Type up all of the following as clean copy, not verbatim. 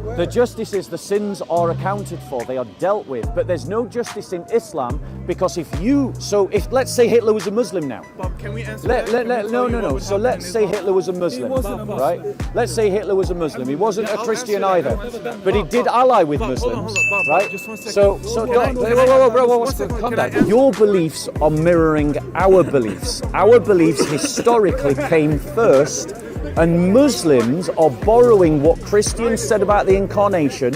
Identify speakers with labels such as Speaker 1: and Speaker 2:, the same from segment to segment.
Speaker 1: The justice is the sins are accounted for, they are dealt with, but there's no justice in Islam because if let's say Hitler was a Muslim now.
Speaker 2: Bob, can we answer
Speaker 1: No. So let's say Hitler was a Muslim, right? Let's say Hitler was a Muslim. He wasn't a Christian either, but he did ally with Muslims, right?
Speaker 2: Just 1 second.
Speaker 1: Calm down. Your beliefs are mirroring our beliefs. Our beliefs historically came first. And Muslims are borrowing what Christians said about the Incarnation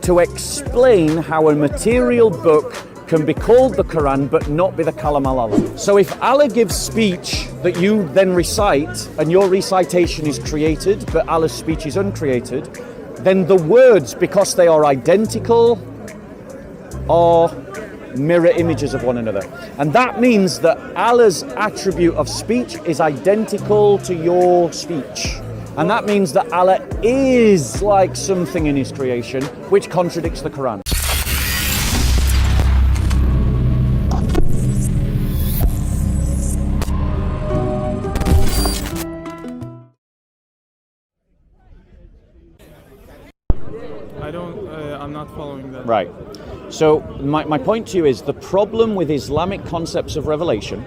Speaker 1: to explain how a material book can be called the Quran but not be the Kalam al-Allah. So if Allah gives speech that you then recite and your recitation is created but Allah's speech is uncreated, then the words, because they are identical, are mirror images of one another. And that means that Allah's attribute of speech is identical to your speech. And that means that Allah is like something in his creation, which contradicts the Quran.
Speaker 2: I'm not following that.
Speaker 1: Right. So my point to you is the problem with Islamic concepts of revelation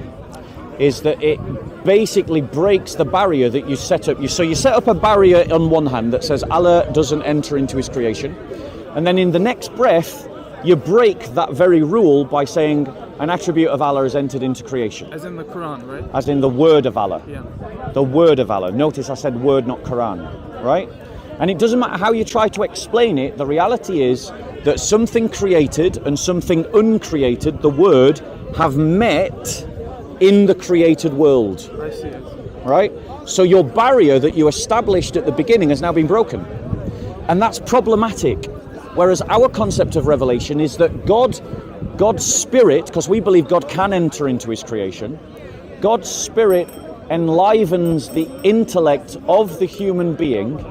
Speaker 1: is that it basically breaks the barrier that you set up. So you set up a barrier on one hand that says Allah doesn't enter into his creation, and then in the next breath you break that very rule by saying an attribute of Allah has entered into creation.
Speaker 2: As in the Quran, right?
Speaker 1: As in the word of Allah.
Speaker 2: Yeah.
Speaker 1: The word of Allah. Notice I said word, not Quran, right? And it doesn't matter how you try to explain it, the reality is that something created and something uncreated, the word, have met in the created world.
Speaker 2: I see it.
Speaker 1: Right? So your barrier that you established at the beginning has now been broken. And that's problematic. Whereas our concept of revelation is that God's spirit, because we believe God can enter into his creation, God's spirit enlivens the intellect of the human being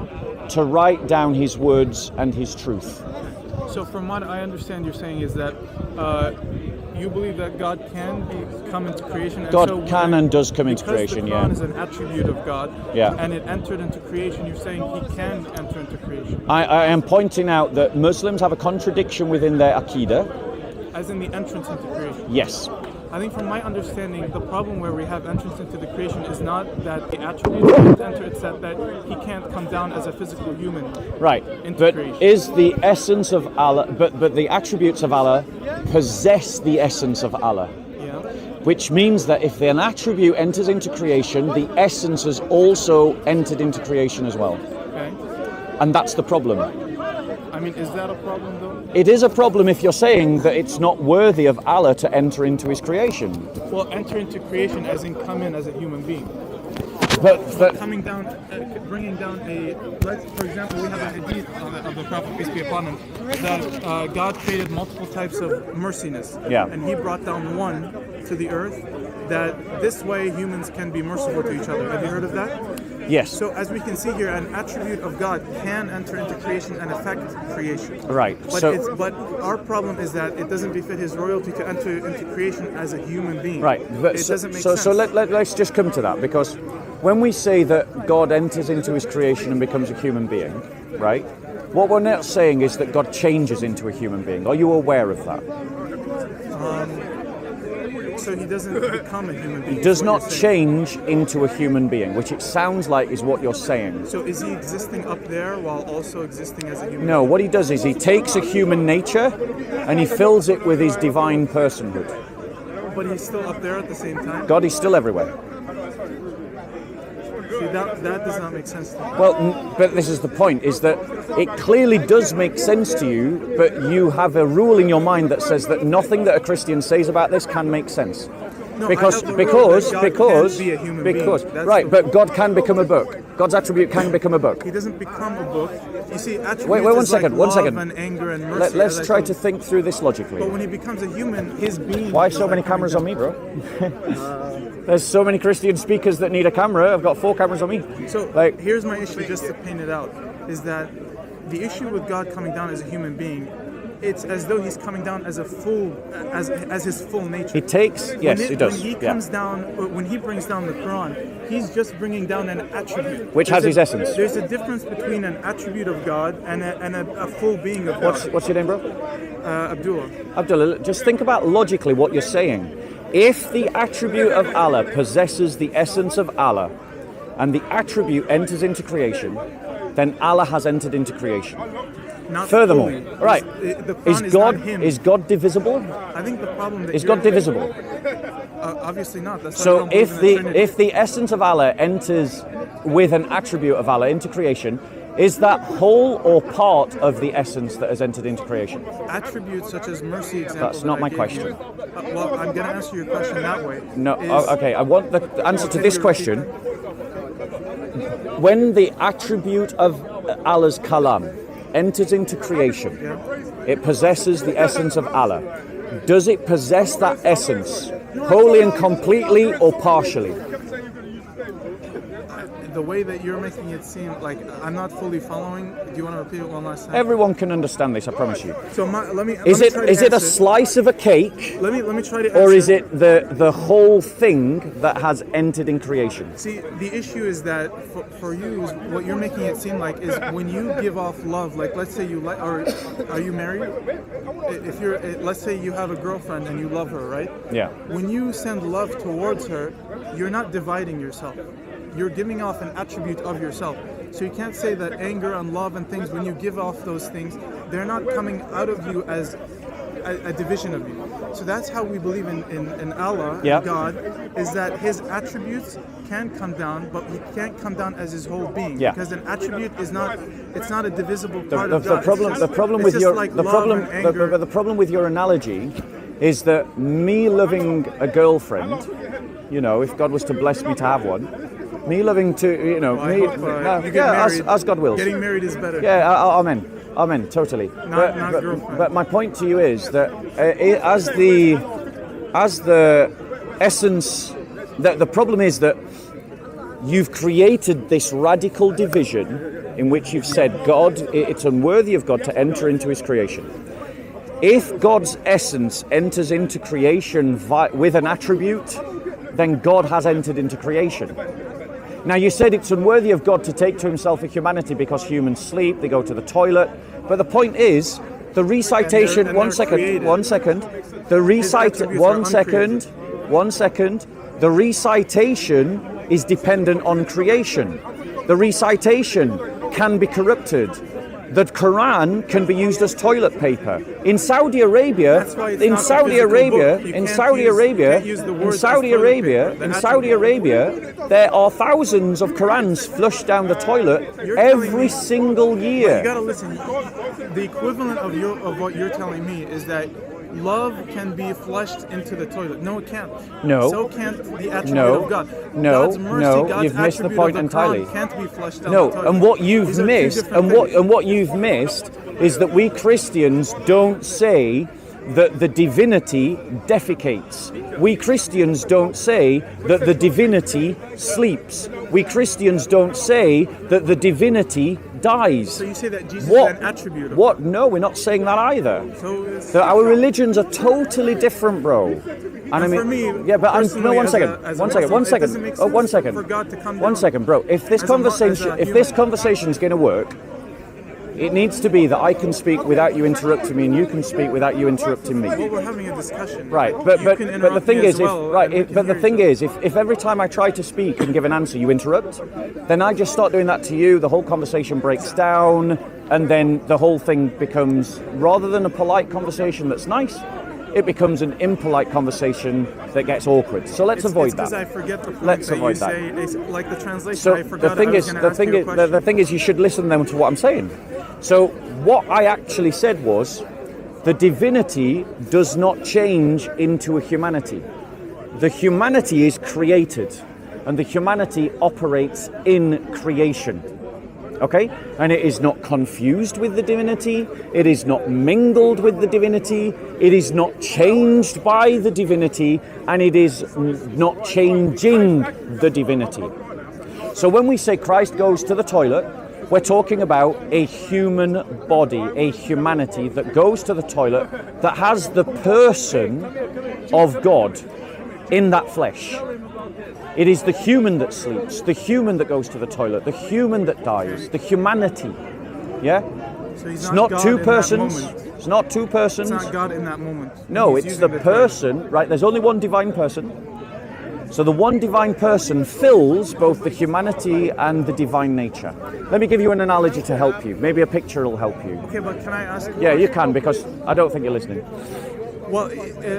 Speaker 1: to write down his words and his truth.
Speaker 2: So from what I understand you're saying is that you believe that God can come into creation.
Speaker 1: God can and does come into creation,
Speaker 2: yeah. Because the Quran is an attribute of God,
Speaker 1: yeah,
Speaker 2: and it entered into creation, you're saying he can enter into creation.
Speaker 1: I am pointing out that Muslims have a contradiction within their Aqidah.
Speaker 2: As in the entrance into creation?
Speaker 1: Yes.
Speaker 2: I think from my understanding, the problem where we have entrance into the creation is not that the attributes can't enter, it's that he can't come down as a physical human.
Speaker 1: Right, but creation. Is the essence of Allah, but the attributes of Allah possess the essence of Allah.
Speaker 2: Yeah.
Speaker 1: Which means that if an attribute enters into creation, the essence has also entered into creation as well.
Speaker 2: Okay.
Speaker 1: And that's the problem.
Speaker 2: I mean, is that a problem though?
Speaker 1: It is a problem if you're saying that it's not worthy of Allah to enter into his creation.
Speaker 2: Well, enter into creation as in come in as a human being.
Speaker 1: But
Speaker 2: coming down, bringing down for example, we have a hadith of the Prophet, peace be upon him, that God created multiple types of merciness.
Speaker 1: Yeah.
Speaker 2: And he brought down one to the earth, that this way humans can be merciful to each other. Have you heard of that?
Speaker 1: Yes.
Speaker 2: So as we can see here, an attribute of God can enter into creation and affect creation.
Speaker 1: Right.
Speaker 2: But our problem is that it doesn't befit his royalty to enter into creation as a human being.
Speaker 1: Right. But
Speaker 2: it doesn't make sense.
Speaker 1: So let's just come to that, because when we say that God enters into his creation and becomes a human being, right? What we're not saying is that God changes into a human being. Are you aware of that?
Speaker 2: So he doesn't become a human being.
Speaker 1: He does not change into a human being, which it sounds like is what you're saying.
Speaker 2: So is he existing up there while also existing as a human being?
Speaker 1: No, what he does is he takes a human nature and he fills it with his divine personhood.
Speaker 2: But he's still up there at the same time?
Speaker 1: God is still everywhere.
Speaker 2: See, that does not make sense to me.
Speaker 1: Well, but this is the point, is that it clearly does make sense to you, but you have a rule in your mind that says that nothing that a Christian says about this can make sense.
Speaker 2: No,
Speaker 1: because right, but God can become a book. God's attribute can become a book.
Speaker 2: He doesn't become a book. You see, attributes
Speaker 1: wait one second,
Speaker 2: like
Speaker 1: one
Speaker 2: love
Speaker 1: second.
Speaker 2: And anger and mercy.
Speaker 1: Let's try to think through this logically.
Speaker 2: But when he becomes a human, his being.
Speaker 1: Why so many cameras on me, bro? There's so many Christian speakers that need a camera. I've got 4 cameras on me.
Speaker 2: So here's my issue, just to paint it out, is that the issue with God coming down as a human being, it's as though he's coming down as a full, as his full nature.
Speaker 1: He takes, yes, he does.
Speaker 2: When he comes down, when he brings down the Quran, He's just bringing down an attribute.
Speaker 1: Which has his essence.
Speaker 2: There's a difference between an attribute of God and a full being of God.
Speaker 1: What's your name, bro?
Speaker 2: Abdullah.
Speaker 1: Abdullah, just think about logically what you're saying. If the attribute of Allah possesses the essence of Allah, and the attribute enters into creation, then Allah has entered into creation.
Speaker 2: Not
Speaker 1: Furthermore,
Speaker 2: fully.
Speaker 1: right,
Speaker 2: The Quran
Speaker 1: is God divisible?
Speaker 2: I think the problem that
Speaker 1: Is God divisible?
Speaker 2: Obviously not. That's why
Speaker 1: So
Speaker 2: we don't believe in the Trinity.
Speaker 1: if the essence of Allah enters with an attribute of Allah into creation, is that whole or part of the essence that has entered into creation?
Speaker 2: Attributes such as mercy, example.
Speaker 1: That's not
Speaker 2: that I
Speaker 1: my
Speaker 2: gave
Speaker 1: question.
Speaker 2: you, well, I'm going to answer your question that way.
Speaker 1: No,
Speaker 2: is-
Speaker 1: okay, I want the answer to this question. When the attribute of Allah's kalam enters into creation, it possesses the essence of Allah. Does it possess that essence wholly and completely or partially?
Speaker 2: The way that you're making it seem like I'm not fully following. Do you want to repeat it one last time?
Speaker 1: Everyone can understand this, I promise you.
Speaker 2: So let me.
Speaker 1: Is
Speaker 2: let me
Speaker 1: it
Speaker 2: try to
Speaker 1: is it a
Speaker 2: answer.
Speaker 1: slice of a cake,
Speaker 2: Let me try to.
Speaker 1: or is
Speaker 2: answer.
Speaker 1: it the whole thing that has entered in creation?
Speaker 2: See, the issue is that for you, what you're making it seem like is when you give off love. Like, let's say you like, or are you married? If you're, let's say you have a girlfriend and you love her, right?
Speaker 1: Yeah.
Speaker 2: When you send love towards her, you're not dividing yourself. You're giving off an attribute of yourself. So you can't say that anger and love and things, when you give off those things, they're not coming out of you as a division of you. So that's how we believe in Allah,
Speaker 1: Yeah.
Speaker 2: God, is that his attributes can come down, but he can't come down as his whole being.
Speaker 1: Yeah.
Speaker 2: Because an attribute is not, it's not a divisible part
Speaker 1: The
Speaker 2: of God.
Speaker 1: problem
Speaker 2: It's
Speaker 1: with
Speaker 2: just
Speaker 1: your
Speaker 2: like
Speaker 1: the
Speaker 2: love
Speaker 1: problem
Speaker 2: and anger.
Speaker 1: the problem with your analogy is that me loving a girlfriend, you know, if God was to bless me to have one, me loving to, you know,
Speaker 2: I
Speaker 1: me,
Speaker 2: hope, you get
Speaker 1: yeah,
Speaker 2: married.
Speaker 1: as God wills.
Speaker 2: Getting married is better.
Speaker 1: Yeah, amen, totally.
Speaker 2: Not girlfriend.
Speaker 1: But my point to you is that as the essence, the problem is that you've created this radical division in which you've said God, it's unworthy of God to enter into his creation. If God's essence enters into creation with an attribute, then God has entered into creation. Now, you said it's unworthy of God to take to himself a humanity because humans sleep, they go to the toilet. But the point is, the recitation,
Speaker 2: and they're created.
Speaker 1: one second. The recitation is dependent on creation. The recitation can be corrupted. The Quran can be used as toilet paper. In Saudi Arabia,
Speaker 2: That's why it's not a physical book. You can't use the words as toilet paper.
Speaker 1: in Saudi Arabia, there are thousands of Qurans flushed down the toilet
Speaker 2: You're telling
Speaker 1: every
Speaker 2: me-
Speaker 1: single
Speaker 2: You
Speaker 1: year.
Speaker 2: gotta listen. The equivalent of what you're telling me is that love can be flushed into the toilet. No, it can't.
Speaker 1: No.
Speaker 2: So can't the attribute
Speaker 1: No.
Speaker 2: of God.
Speaker 1: No.
Speaker 2: God's mercy,
Speaker 1: No.
Speaker 2: God's
Speaker 1: You've missed the
Speaker 2: attribute
Speaker 1: point
Speaker 2: of the
Speaker 1: entirely.
Speaker 2: Quran can't be flushed down
Speaker 1: No,
Speaker 2: the toilet.
Speaker 1: and what you've
Speaker 2: These are two
Speaker 1: missed,
Speaker 2: different things.
Speaker 1: what you've missed is that we Christians don't say that the divinity defecates. We Christians don't say that the divinity sleeps. We Christians don't say that the divinity dies.
Speaker 2: So you say that Jesus
Speaker 1: What?
Speaker 2: is an attribute of
Speaker 1: What? No, we're not saying that either.
Speaker 2: So it's-
Speaker 1: So our religions are totally different, bro. And I mean,
Speaker 2: for me,
Speaker 1: yeah, but I'm,
Speaker 2: personally,
Speaker 1: no, one
Speaker 2: as
Speaker 1: second,
Speaker 2: a
Speaker 1: one second,
Speaker 2: Muslim,
Speaker 1: one
Speaker 2: it
Speaker 1: second.
Speaker 2: doesn't make
Speaker 1: Oh, one
Speaker 2: sense
Speaker 1: second.
Speaker 2: for God to come
Speaker 1: One
Speaker 2: down.
Speaker 1: second, bro. If this
Speaker 2: As a human.
Speaker 1: conversation's going to work, it needs to be that I can speak without you interrupting me, and you can speak without you interrupting me.
Speaker 2: Well, we're having a discussion.
Speaker 1: Right,
Speaker 2: You
Speaker 1: but
Speaker 2: can
Speaker 1: the
Speaker 2: interrupt
Speaker 1: thing
Speaker 2: me
Speaker 1: is,
Speaker 2: as well, and we can
Speaker 1: but the
Speaker 2: hear
Speaker 1: thing
Speaker 2: each other.
Speaker 1: is, if every time I try to speak and give an answer, you interrupt, then I just start doing that to you. The whole conversation breaks down, and then the whole thing becomes, rather than a polite conversation that's nice, it becomes an impolite conversation that gets awkward. So let's avoid
Speaker 2: It's because
Speaker 1: that.
Speaker 2: I forget the point
Speaker 1: Let's
Speaker 2: that
Speaker 1: avoid
Speaker 2: you
Speaker 1: that.
Speaker 2: say. It's like the translation.
Speaker 1: So
Speaker 2: I forgot.
Speaker 1: the thing
Speaker 2: I was
Speaker 1: is,
Speaker 2: gonna ask you a question.
Speaker 1: the thing is, you should listen then to what I'm saying. So what I actually said was, the divinity does not change into a humanity. The humanity is created, and the humanity operates in creation. Okay? And it is not confused with the divinity, it is not mingled with the divinity, it is not changed by the divinity, and it is not changing the divinity. So when we say Christ goes to the toilet, we're talking about a human body, a humanity that goes to the toilet, that has the person of God in that flesh. It is the human that sleeps, the human that goes to the toilet, the human that dies, the humanity. Yeah?
Speaker 2: So he's
Speaker 1: It's
Speaker 2: not
Speaker 1: not
Speaker 2: God
Speaker 1: two
Speaker 2: in
Speaker 1: persons.
Speaker 2: that moment.
Speaker 1: It's not two persons.
Speaker 2: It's not God in that moment.
Speaker 1: No,
Speaker 2: He's
Speaker 1: it's
Speaker 2: using
Speaker 1: the
Speaker 2: toilet.
Speaker 1: person, right? There's only one divine person. So the one divine person fills both the humanity and the divine nature. Let me give you an analogy to help you. Maybe a picture will help you.
Speaker 2: Okay, but can I ask you?
Speaker 1: Yeah, you can, because I don't think you're listening.
Speaker 2: Well,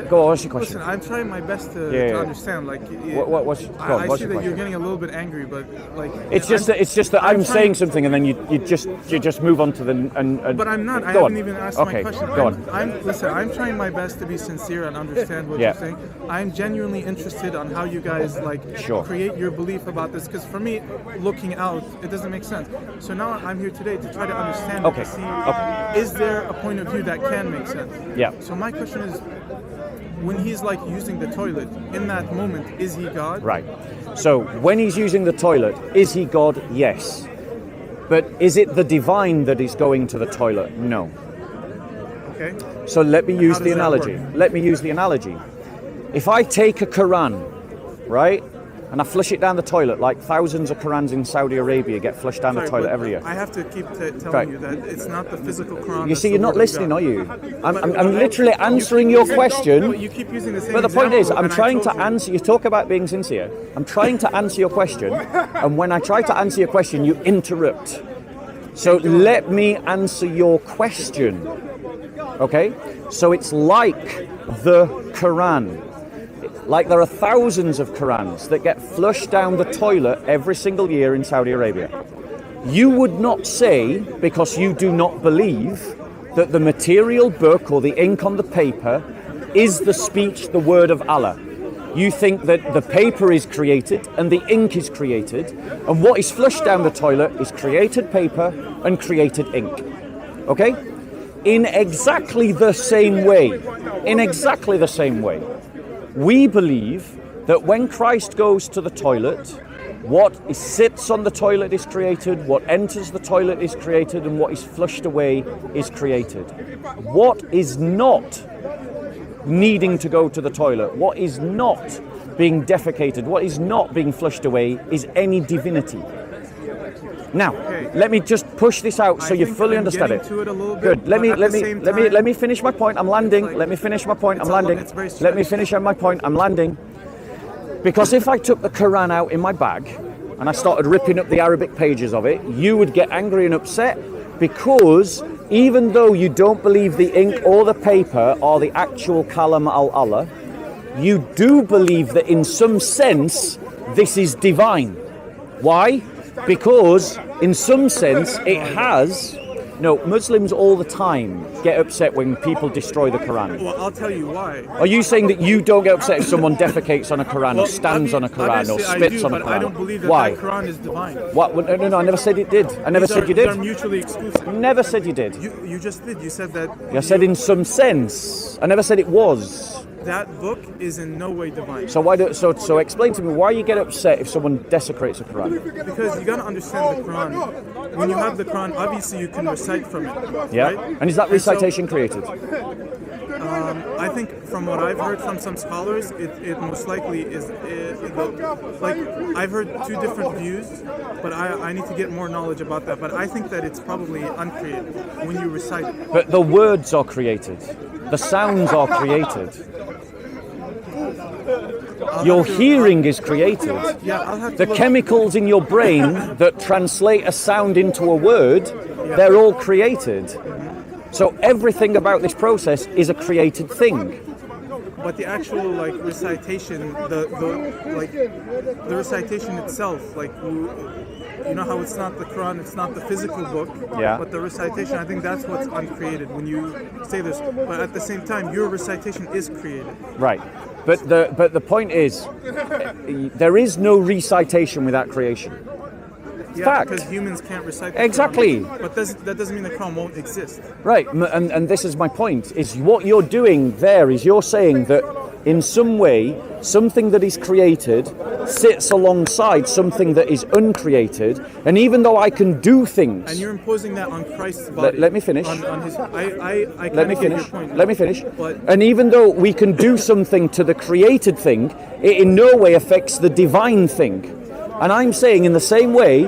Speaker 1: Go on, what's your question?
Speaker 2: listen, I'm trying my best to
Speaker 1: Yeah.
Speaker 2: understand. Like,
Speaker 1: What's go on,
Speaker 2: I
Speaker 1: what's
Speaker 2: see
Speaker 1: your
Speaker 2: that you're
Speaker 1: question?
Speaker 2: getting a little bit angry, but like,
Speaker 1: It's just that I'm saying something and then you just move on to the and
Speaker 2: But I'm not. I
Speaker 1: go
Speaker 2: haven't
Speaker 1: on.
Speaker 2: even asked
Speaker 1: Okay,
Speaker 2: my question.
Speaker 1: go on.
Speaker 2: Listen, I'm trying my best to be sincere and understand what
Speaker 1: Yeah.
Speaker 2: you're saying. I'm genuinely interested on how you guys
Speaker 1: Sure.
Speaker 2: create your belief about this. Because for me, looking out, it doesn't make sense. So now I'm here today to try to understand
Speaker 1: Okay,
Speaker 2: it, to see
Speaker 1: okay.
Speaker 2: is there a point of view that can make sense.
Speaker 1: Yeah.
Speaker 2: So my question is, when he's like using the toilet in that moment, is he God?
Speaker 1: Right. So when he's using the toilet, is he God? Yes. But is it the divine that is going to the toilet? No.
Speaker 2: Okay.
Speaker 1: So let me use
Speaker 2: How
Speaker 1: the
Speaker 2: does that
Speaker 1: analogy.
Speaker 2: work?
Speaker 1: Let me use the analogy. If I take a Quran, right, and I flush it down the toilet, like thousands of Qurans in Saudi Arabia get flushed down
Speaker 2: Sorry,
Speaker 1: the toilet
Speaker 2: but
Speaker 1: every year.
Speaker 2: I have to keep telling
Speaker 1: Right.
Speaker 2: you that it's not the physical Quran.
Speaker 1: You
Speaker 2: that's
Speaker 1: see,
Speaker 2: the
Speaker 1: you're not
Speaker 2: word of
Speaker 1: listening,
Speaker 2: God.
Speaker 1: are you? I'm
Speaker 2: But
Speaker 1: literally answering your question.
Speaker 2: But you keep using the same
Speaker 1: But the point is,
Speaker 2: example,
Speaker 1: I'm
Speaker 2: and I
Speaker 1: trying
Speaker 2: told
Speaker 1: to
Speaker 2: you-
Speaker 1: answer. You talk about being sincere. I'm trying to answer your question, and when I try to answer your question, you interrupt. So let me answer your question. Okay? So it's like the Quran. Like there are thousands of Qurans that get flushed down the toilet every single year in Saudi Arabia. You would not say, because you do not believe, that the material book or the ink on the paper is the speech, the word of Allah. You think that the paper is created and the ink is created, and what is flushed down the toilet is created paper and created ink. Okay? In exactly the same way, we believe that when Christ goes to the toilet, what sits on the toilet is created, what enters the toilet is created, and what is flushed away is created. What is not needing to go to the toilet, what is not being defecated, what is not being flushed away is any divinity. Now, let me just push this out so
Speaker 2: I
Speaker 1: you
Speaker 2: think
Speaker 1: fully
Speaker 2: I'm
Speaker 1: understand
Speaker 2: getting
Speaker 1: it.
Speaker 2: to it a little bit,
Speaker 1: Good. Let
Speaker 2: but
Speaker 1: me
Speaker 2: at
Speaker 1: let
Speaker 2: the
Speaker 1: me
Speaker 2: same
Speaker 1: let me
Speaker 2: time,
Speaker 1: let me finish my point. I'm landing.
Speaker 2: like-
Speaker 1: Let me finish my point. I'm
Speaker 2: it's a lot-
Speaker 1: landing.
Speaker 2: it's very
Speaker 1: Let me
Speaker 2: stretched.
Speaker 1: finish my point. I'm landing. Because if I took the Quran out in my bag and I started ripping up the Arabic pages of it, you would get angry and upset because even though you don't believe the ink or the paper are the actual Kalam al-Allah, you do believe that in some sense this is divine. Why? Because in some sense it has. No, Muslims all the time get upset when people destroy the Quran.
Speaker 2: Well, I'll tell you why.
Speaker 1: Are you saying that you don't get upset if someone defecates on a Quran or stands on a Quran or
Speaker 2: Obviously
Speaker 1: spits
Speaker 2: I do,
Speaker 1: on a
Speaker 2: but
Speaker 1: Quran?
Speaker 2: I don't believe that
Speaker 1: Why?
Speaker 2: that Quran is divine.
Speaker 1: What? No, I never said it did. I never said you
Speaker 2: They're
Speaker 1: did.
Speaker 2: mutually exclusive.
Speaker 1: Never said you did.
Speaker 2: You just did. You said that.
Speaker 1: I said in some sense. I never said it was.
Speaker 2: That book is in no way divine.
Speaker 1: So why do so explain to me why you get upset if someone desecrates a Quran?
Speaker 2: Because you gotta understand the Quran. When you have the Quran, obviously you can recite from it.
Speaker 1: Yeah.
Speaker 2: Right?
Speaker 1: And is that
Speaker 2: so,
Speaker 1: recitation created?
Speaker 2: I think from what I've heard from some scholars, it most likely is. Like I've heard two different views, but I need to get more knowledge about that. But I think that it's probably uncreated when you recite it.
Speaker 1: But the words are created. The sounds are created. Your hearing is created.
Speaker 2: Yeah, I'll have to
Speaker 1: The
Speaker 2: look.
Speaker 1: chemicals in your brain that translate a sound into a word, they're all created. So everything about this process is a created thing.
Speaker 2: But the actual like recitation, the recitation itself, like you know how it's not the Quran, it's not the physical book,
Speaker 1: Yeah.
Speaker 2: but the recitation, I think that's what's uncreated when you say this. But at the same time, your recitation is created.
Speaker 1: Right. But the point is, there is no recitation without creation.
Speaker 2: Yeah,
Speaker 1: Fact.
Speaker 2: because humans can't recite the
Speaker 1: Exactly.
Speaker 2: Quran. But that doesn't mean the Quran won't exist.
Speaker 1: Right, and this is my point, is what you're doing there is you're saying that in some way, something that is created sits alongside something that is uncreated, and even though I can do things...
Speaker 2: And you're imposing that on Christ's body.
Speaker 1: Let me finish.
Speaker 2: On his, I
Speaker 1: Let me
Speaker 2: get
Speaker 1: finish.
Speaker 2: your point.
Speaker 1: Let me finish.
Speaker 2: But,
Speaker 1: and even though we can do something to the created thing, it in no way affects the divine thing. And I'm saying in the same way,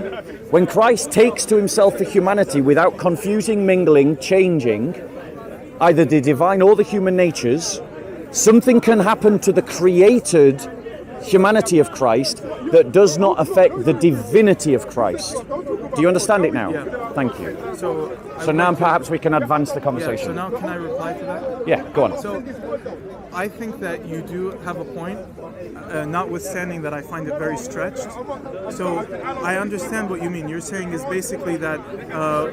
Speaker 1: when Christ takes to himself the humanity without confusing, mingling, changing, either the divine or the human natures, something can happen to the created humanity of Christ that does not affect the divinity of Christ. Do you understand it now?
Speaker 2: Yeah.
Speaker 1: Thank you.
Speaker 2: So
Speaker 1: now perhaps we can advance the
Speaker 2: Yeah,
Speaker 1: conversation.
Speaker 2: so now can I reply to that?
Speaker 1: Yeah, go on.
Speaker 2: So I think that you do have a point, notwithstanding that I find it very stretched. So I understand what you mean. You're saying is basically that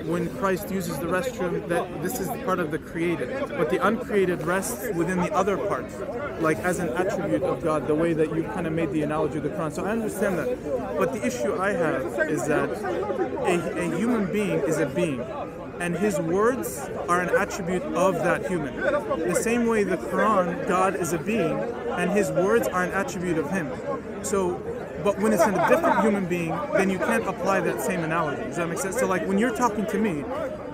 Speaker 2: when Christ uses the restroom, that this is part of the created, but the uncreated rests within the other parts, like as an attribute of God, the way that you kind of made the analogy of the Quran. So I understand that. But the issue I have is that a human being is a being, and his words are an attribute of that human. The same way the Quran, God is a being, and his words are an attribute of him. So, but when it's in a different human being, then you can't apply that same analogy. Does that make sense? So like when you're talking to me,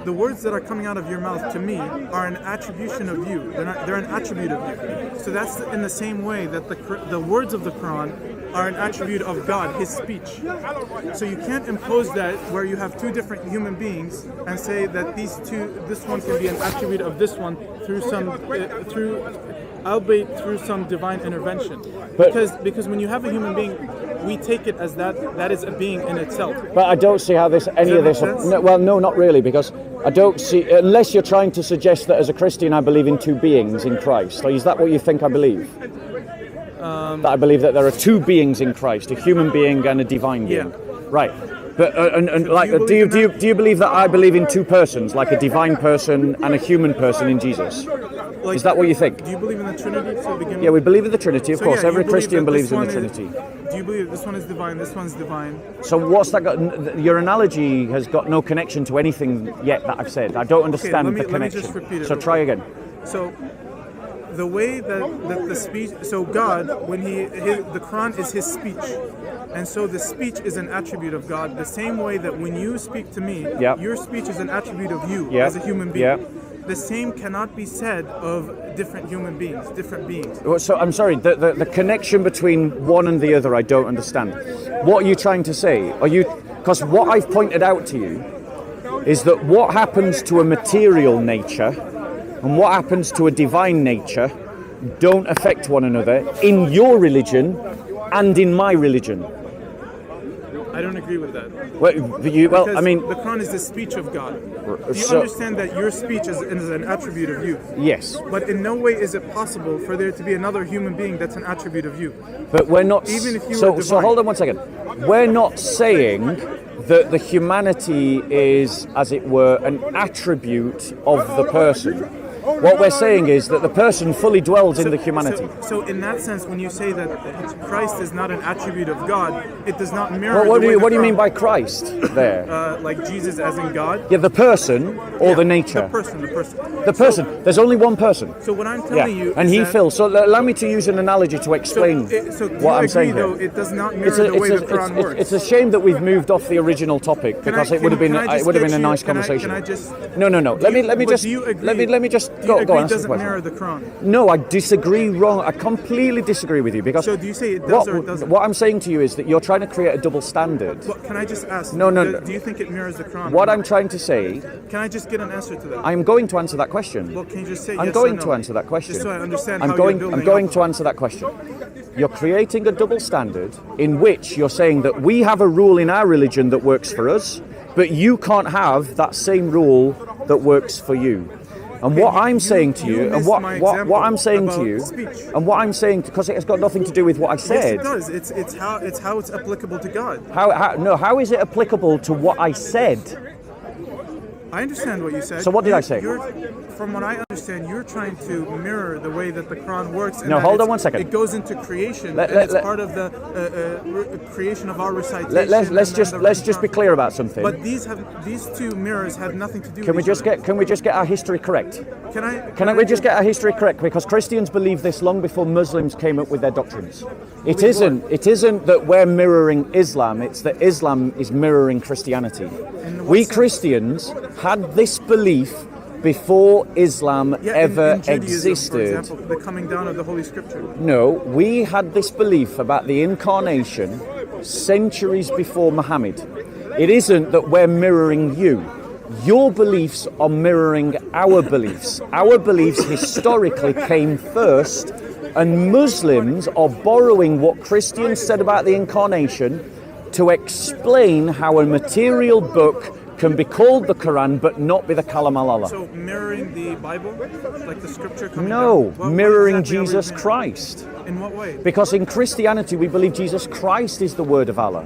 Speaker 2: the words that are coming out of your mouth to me are an attribution of you. They're an attribute of you. So that's in the same way that the words of the Quran are an attribute of God, his speech. So you can't impose that where you have two different human beings and say that this one can be an attribute of this one through some divine intervention. Because when you have a human being, we take it as that is a being in itself.
Speaker 1: But I don't see how any of this... No, not really, because I don't see... Unless you're trying to suggest that as a Christian I believe in two beings in Christ. So is that what you think I believe? That I believe that there are two beings in Christ, a human being and a divine being.
Speaker 2: Yeah.
Speaker 1: Right. But do you believe that I believe in two persons, like a divine person and a human person in Jesus?
Speaker 2: Like,
Speaker 1: is that what you think?
Speaker 2: Do you believe in the Trinity to begin with?
Speaker 1: Yeah, we believe in the Trinity, of course.
Speaker 2: Yeah,
Speaker 1: Every Christian believes in the Trinity.
Speaker 2: Do you believe this one is divine, this one's divine?
Speaker 1: So what's that got? Your analogy has got no connection to anything yet that I've said. I don't understand the connection.
Speaker 2: Let me just repeat it.
Speaker 1: So try again.
Speaker 2: So the way that the speech, so God, when the Quran is his speech, and so the speech is an attribute of God, the same way that when you speak to me, your speech is an attribute of you as a human being. The same cannot be said of different human beings, different beings.
Speaker 1: So I'm sorry, the connection between one and the other I don't understand. What are you trying to say? Because what I've pointed out to you is that what happens to a material nature and what happens to a divine nature don't affect one another in your religion and in my religion.
Speaker 2: I don't agree with that.
Speaker 1: I mean...
Speaker 2: the Quran is the speech of God. Do you understand that your speech is an attribute of you?
Speaker 1: Yes.
Speaker 2: But in no way is it possible for there to be another human being that's an attribute of you.
Speaker 1: But we're not...
Speaker 2: Even if you
Speaker 1: so,
Speaker 2: were divine.
Speaker 1: So hold on one second. We're not saying that the humanity is, as it were, an attribute of the person. What we're saying is that the person fully dwells in the humanity.
Speaker 2: So in that sense, when you say that Christ is not an attribute of God, it does not mirror.
Speaker 1: What do you mean by Christ there?
Speaker 2: Like Jesus as in God?
Speaker 1: Yeah, the person or the nature?
Speaker 2: The person.
Speaker 1: The person. There's only one person.
Speaker 2: So what I'm telling you
Speaker 1: and he fills. So allow me to use an analogy to explain what I'm saying
Speaker 2: though,
Speaker 1: here.
Speaker 2: It does not mirror the way the Quran works.
Speaker 1: It's a shame that we've moved off the original topic because it would have been a nice conversation.
Speaker 2: Can I just?
Speaker 1: No. Let me just go on.
Speaker 2: Doesn't mirror the Quran?
Speaker 1: No, I disagree. Wrong. I completely disagree with you because.
Speaker 2: So do you say it does or it doesn't?
Speaker 1: What I'm saying to you is that you're trying to create a double standard.
Speaker 2: Well, can I just ask?
Speaker 1: No.
Speaker 2: Do you think it mirrors the Quran?
Speaker 1: What I'm trying to say.
Speaker 2: Can I just get an answer to that?
Speaker 1: I'm going to answer that question.
Speaker 2: Well, can you just say
Speaker 1: I'm
Speaker 2: yes
Speaker 1: going
Speaker 2: or no?
Speaker 1: to answer that question.
Speaker 2: Just so I understand
Speaker 1: I'm
Speaker 2: how
Speaker 1: going.
Speaker 2: you're
Speaker 1: I'm going to answer that question. You're creating a double standard in which you're saying that we have a rule in our religion that works for us, but you can't have that same rule that works for you. And what I'm saying to you, and what I'm saying to you, and what I'm saying, because it has got nothing to do with what I said.
Speaker 2: Yes, it does. It's how it's applicable to God.
Speaker 1: How is it applicable to what I said?
Speaker 2: I understand what you said.
Speaker 1: So what did I say?
Speaker 2: From what I understand, you're trying to mirror the way that the Quran works.
Speaker 1: No, hold on one second.
Speaker 2: It goes into creation, and it's part of the creation of our recitation.
Speaker 1: Let's just be clear about something.
Speaker 2: But these two mirrors have nothing to do.
Speaker 1: Can we just get our history correct?
Speaker 2: Can
Speaker 1: we just get our history correct? Because Christians believe this long before Muslims came up with their doctrines. It isn't that we're mirroring Islam. It's that Islam is mirroring Christianity. We Christians had this belief before Islam ever
Speaker 2: in Judaism,
Speaker 1: existed.
Speaker 2: For example, the coming down of the Holy Scripture.
Speaker 1: No, we had this belief about the incarnation centuries before Muhammad. It isn't that we're mirroring you. Your beliefs are mirroring our beliefs. Our beliefs historically came first, and Muslims are borrowing what Christians said about the incarnation to explain how a material book can be called the Quran but not be the Kalam Allah.
Speaker 2: So mirroring the Bible, like the scripture coming
Speaker 1: No,
Speaker 2: down?
Speaker 1: mirroring Jesus Christ.
Speaker 2: In what way?
Speaker 1: Because in Christianity we believe Jesus Christ is the word of Allah.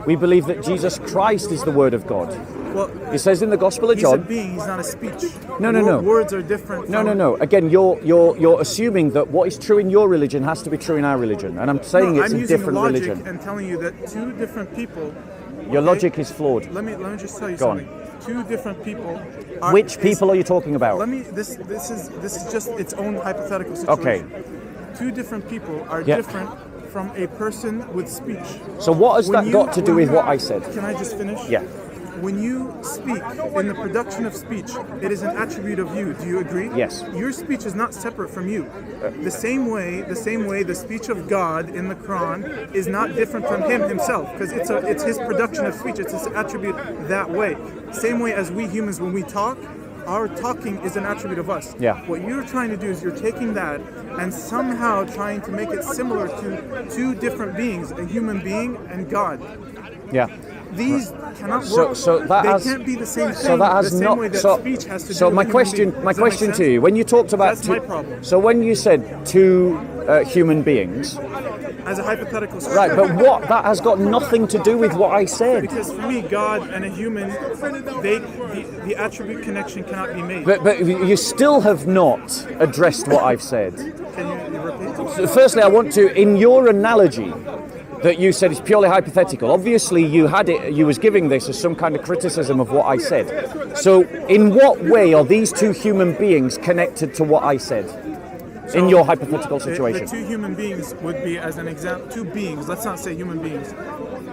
Speaker 1: We believe that Jesus Christ is the word of God.
Speaker 2: Well,
Speaker 1: it says in the Gospel of John.
Speaker 2: He's a being, he's not a speech.
Speaker 1: No.
Speaker 2: Words are different.
Speaker 1: No. Again, you're assuming that what is true in your religion has to be true in our religion, and I'm saying it's a different religion.
Speaker 2: I'm using logic and telling you that two different people.
Speaker 1: Your logic is flawed.
Speaker 2: Let me just tell you
Speaker 1: Go
Speaker 2: something.
Speaker 1: on.
Speaker 2: Two different people.
Speaker 1: Which people are you talking about?
Speaker 2: This is just its own hypothetical situation.
Speaker 1: Okay.
Speaker 2: Two different people are different from a person with speech.
Speaker 1: So what has that got to do with what I said?
Speaker 2: Can I just finish?
Speaker 1: Yeah.
Speaker 2: When you speak, in the production of speech, it is an attribute of you. Do you agree?
Speaker 1: Yes.
Speaker 2: Your speech is not separate from you. The same way the speech of God in the Quran is not different from him himself, because it's his production of speech. It's his attribute that way. Same way as we humans, when we talk, our talking is an attribute of us.
Speaker 1: Yeah.
Speaker 2: What you're trying to do is you're taking that and somehow trying to make it similar to two different beings, a human being and God.
Speaker 1: Yeah.
Speaker 2: These cannot work. They can't be the same thing.
Speaker 1: So that has
Speaker 2: the same
Speaker 1: not.
Speaker 2: way that
Speaker 1: So,
Speaker 2: speech has to
Speaker 1: so
Speaker 2: do
Speaker 1: my
Speaker 2: with
Speaker 1: question to you, when you talked about
Speaker 2: That's my problem.
Speaker 1: So when you said two human beings,
Speaker 2: as a hypothetical situation.
Speaker 1: right? But what that has got nothing to do with what I said.
Speaker 2: Because for me, God and a human, the attribute connection cannot be made.
Speaker 1: But you still have not addressed what I've said.
Speaker 2: Can you repeat?
Speaker 1: So firstly, I want to, in your analogy that you said is purely hypothetical. Obviously, you was giving this as some kind of criticism of what I said. So, in what way are these two human beings connected to what I said? In your hypothetical situation.
Speaker 2: The two human beings would be, as an example, two beings. Let's not say human beings.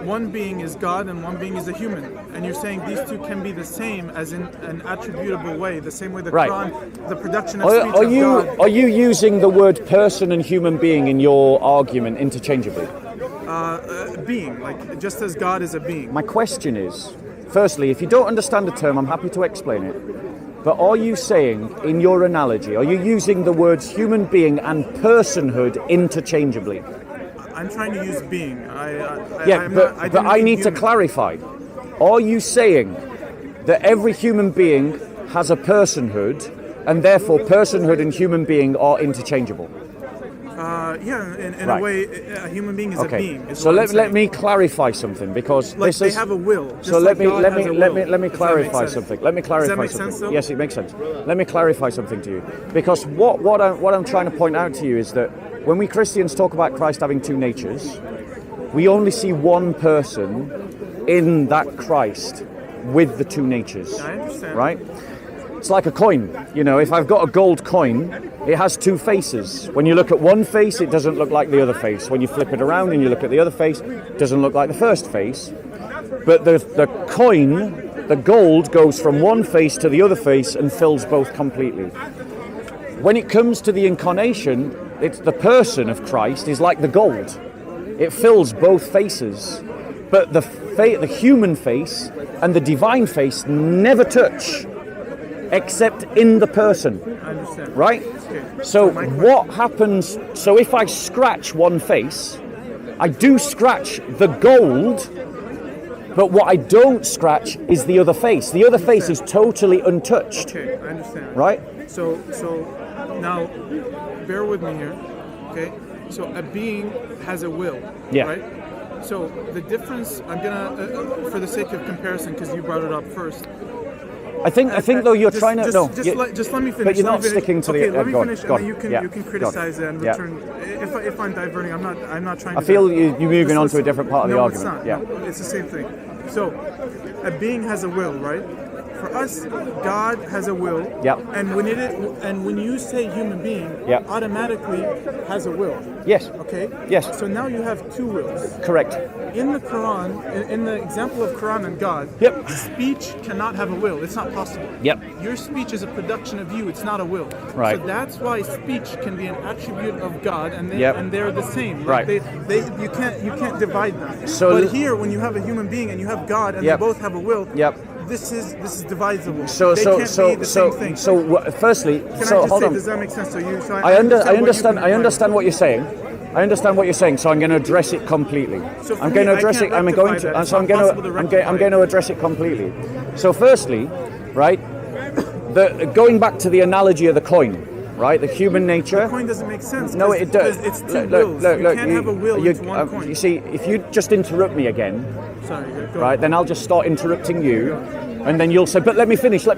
Speaker 2: One being is God and one being is a human. And you're saying these two can be the same as in an attributable way, the same way the Quran, the production of speech of God.
Speaker 1: Are you using the word person and human being in your argument interchangeably?
Speaker 2: Being, like just as God is a being.
Speaker 1: My question is, firstly, if you don't understand the term, I'm happy to explain it. But are you saying, in your analogy, are you using the words human being and personhood interchangeably?
Speaker 2: I'm trying to use being.
Speaker 1: But I need to clarify. Are you saying that every human being has a personhood, and therefore personhood and human being are interchangeable?
Speaker 2: In a way, a human being is a being.
Speaker 1: So let me clarify something, because
Speaker 2: like they have a will.
Speaker 1: So let me clarify something. Let me clarify
Speaker 2: Does that make
Speaker 1: something.
Speaker 2: sense,
Speaker 1: Yes, it makes sense. Let me clarify something to you, because what I'm trying to point out to you is that when we Christians talk about Christ having two natures, we only see one person in that Christ with the two natures.
Speaker 2: I understand.
Speaker 1: Right? It's like a coin. You know, if I've got a gold coin, it has two faces. When you look at one face, it doesn't look like the other face. When you flip it around and you look at the other face, it doesn't look like the first face. But the coin, the gold, goes from one face to the other face and fills both completely. When it comes to the incarnation, it's the person of Christ is like the gold. It fills both faces. But the human face and the divine face never touch, except in the person.
Speaker 2: I understand.
Speaker 1: Right?
Speaker 2: Okay.
Speaker 1: So what happens? So if I scratch one face, I do scratch the gold, but what I don't scratch is the other face. The other face is totally untouched.
Speaker 2: Okay, I understand.
Speaker 1: Right?
Speaker 2: So now, bear with me here. Okay. So a being has a will.
Speaker 1: Yeah.
Speaker 2: Right. So the difference, I'm gonna, for the sake of comparison, because you brought it up first.
Speaker 1: I think though you're trying to
Speaker 2: just let me finish.
Speaker 1: But you're not sticking to
Speaker 2: okay,
Speaker 1: the.
Speaker 2: let me
Speaker 1: go
Speaker 2: finish,
Speaker 1: on,
Speaker 2: and then you can criticize it and return. If I'm diverting, I'm not trying.
Speaker 1: I feel you're moving on to a different part of the argument.
Speaker 2: It's not. No, it's the same thing. So, a being has a will, right? For us, God has a will.
Speaker 1: Yep.
Speaker 2: And when you say human being, automatically has a will.
Speaker 1: Yes.
Speaker 2: Okay.
Speaker 1: Yes.
Speaker 2: So now you have two wills.
Speaker 1: Correct.
Speaker 2: In the Quran, in the example of Quran and God, speech cannot have a will. It's not possible.
Speaker 1: Yep.
Speaker 2: Your speech is a production of you. It's not a will.
Speaker 1: Right.
Speaker 2: So that's why speech can be an attribute of God, and they're the same.
Speaker 1: Like
Speaker 2: you can't divide them.
Speaker 1: So,
Speaker 2: but here, when you have a human being and you have God, and they both have a will. This is divisible. They can't be the same thing.
Speaker 1: Firstly, hold on.
Speaker 2: Does that make sense to you? So
Speaker 1: I understand what you're saying. I understand what you're saying, so I'm going to address it completely.
Speaker 2: So
Speaker 1: I'm going to address it. I'm going to address it completely. So, firstly, right, going back to the analogy of the coin, right, the human nature.
Speaker 2: The coin doesn't make sense.
Speaker 1: No, it does.
Speaker 2: It's two wills. You can't have a will into one coin.
Speaker 1: You see, if you just interrupt me again,
Speaker 2: right,
Speaker 1: then I'll just start interrupting you, and then you'll say, "But let me finish. So let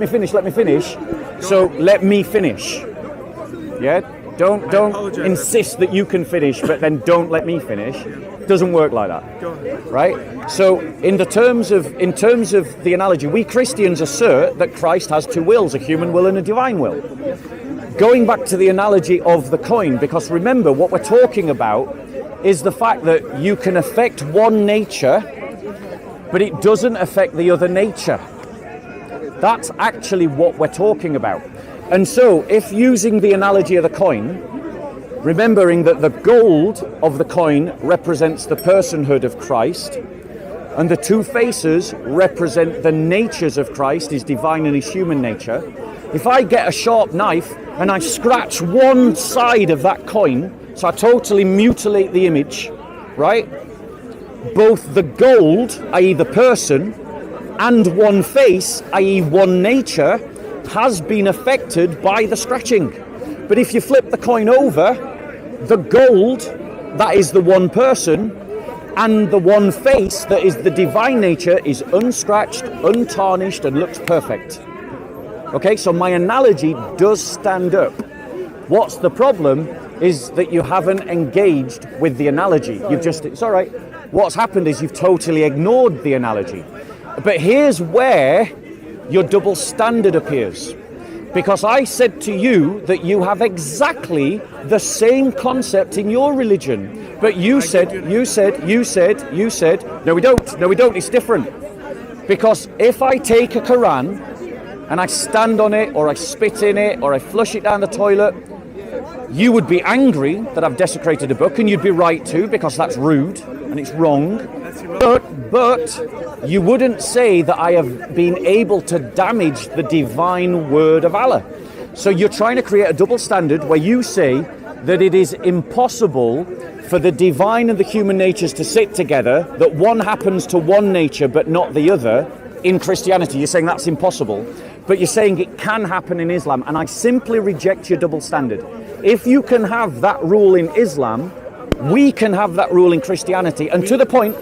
Speaker 1: me finish." Yeah. Don't insist that you can finish, but then don't let me finish. Doesn't work like that, right? So, in terms of the analogy, we Christians assert that Christ has two wills: a human will and a divine will. Going back to the analogy of the coin, because remember, what we're talking about is the fact that you can affect one nature, but it doesn't affect the other nature. That's actually what we're talking about. And so, if using the analogy of the coin, remembering that the gold of the coin represents the personhood of Christ, and the two faces represent the natures of Christ, his divine and his human nature, if I get a sharp knife and I scratch one side of that coin, so I totally mutilate the image, right? Both the gold, i.e. the person, and one face, i.e. one nature, has been affected by the scratching. But if you flip the coin over, the gold, that is the one person, and the one face, that is the divine nature, is unscratched, untarnished, and looks perfect. Okay, so my analogy does stand up. What's the problem is that you haven't engaged with the analogy. It's all right. What's happened is you've totally ignored the analogy. But here's where your double standard appears. Because I said to you that you have exactly the same concept in your religion. But you said, no we don't, it's different. Because if I take a Quran and I stand on it, or I spit in it, or I flush it down the toilet, you would be angry that I've desecrated a book, and you'd be right to, because that's rude and it's wrong. But you wouldn't say that I have been able to damage the divine word of Allah. So you're trying to create a double standard where you say that it is impossible for the divine and the human natures to sit together, that one happens to one nature but not the other. In Christianity, you're saying that's impossible, but you're saying it can happen in Islam, and I simply reject your double standard. If you can have that rule in Islam, we can have that rule in Christianity. And to the point,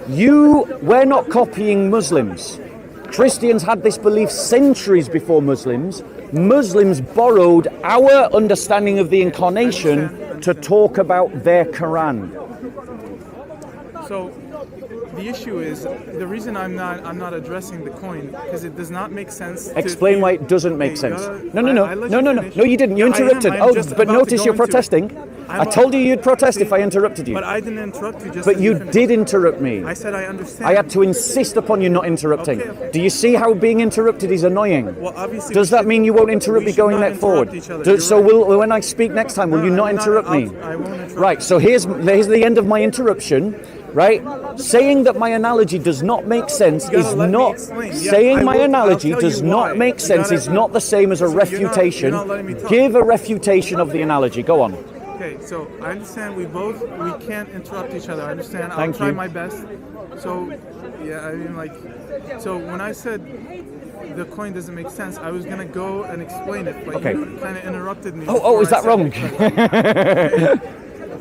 Speaker 1: we're not copying Muslims. Christians had this belief centuries before Muslims. Muslims borrowed our understanding of the incarnation to talk about their Quran.
Speaker 2: So the issue is, the reason I'm not addressing the coin, because it does not make sense.
Speaker 1: Explain why it doesn't make sense. No, you didn't. You interrupted. But notice you're protesting. I told you you'd protest if I interrupted you.
Speaker 2: But I didn't interrupt you.
Speaker 1: But you did interrupt me.
Speaker 2: I said I understand.
Speaker 1: I had to insist upon you not interrupting.
Speaker 2: Okay.
Speaker 1: Do you see how being interrupted is annoying?
Speaker 2: Well, obviously.
Speaker 1: Does that mean you won't interrupt me going next forward? When I speak next time, will you not interrupt me?
Speaker 2: I won't interrupt.
Speaker 1: Right. So here's the end of my interruption. Right? Saying that my analogy does not make sense is not saying my analogy does not make sense is not the same as a refutation. Give a refutation of the analogy. Go on.
Speaker 2: Okay, so I understand we can't interrupt each other. I understand. I'll try my best. So so when I said the coin doesn't make sense, I was gonna go and explain it, but you kind of interrupted me.
Speaker 1: Is that wrong?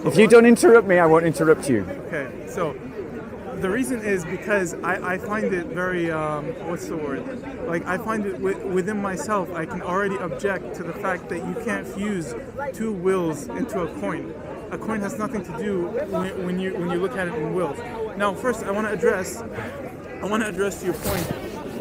Speaker 1: If you don't interrupt me, I won't interrupt you.
Speaker 2: Okay, so the reason is because I find it very, what's the word? Like, I find it within myself, I can already object to the fact that you can't fuse two wills into a coin. A coin has nothing to do when you look at it in wills. Now, first, I want to address your point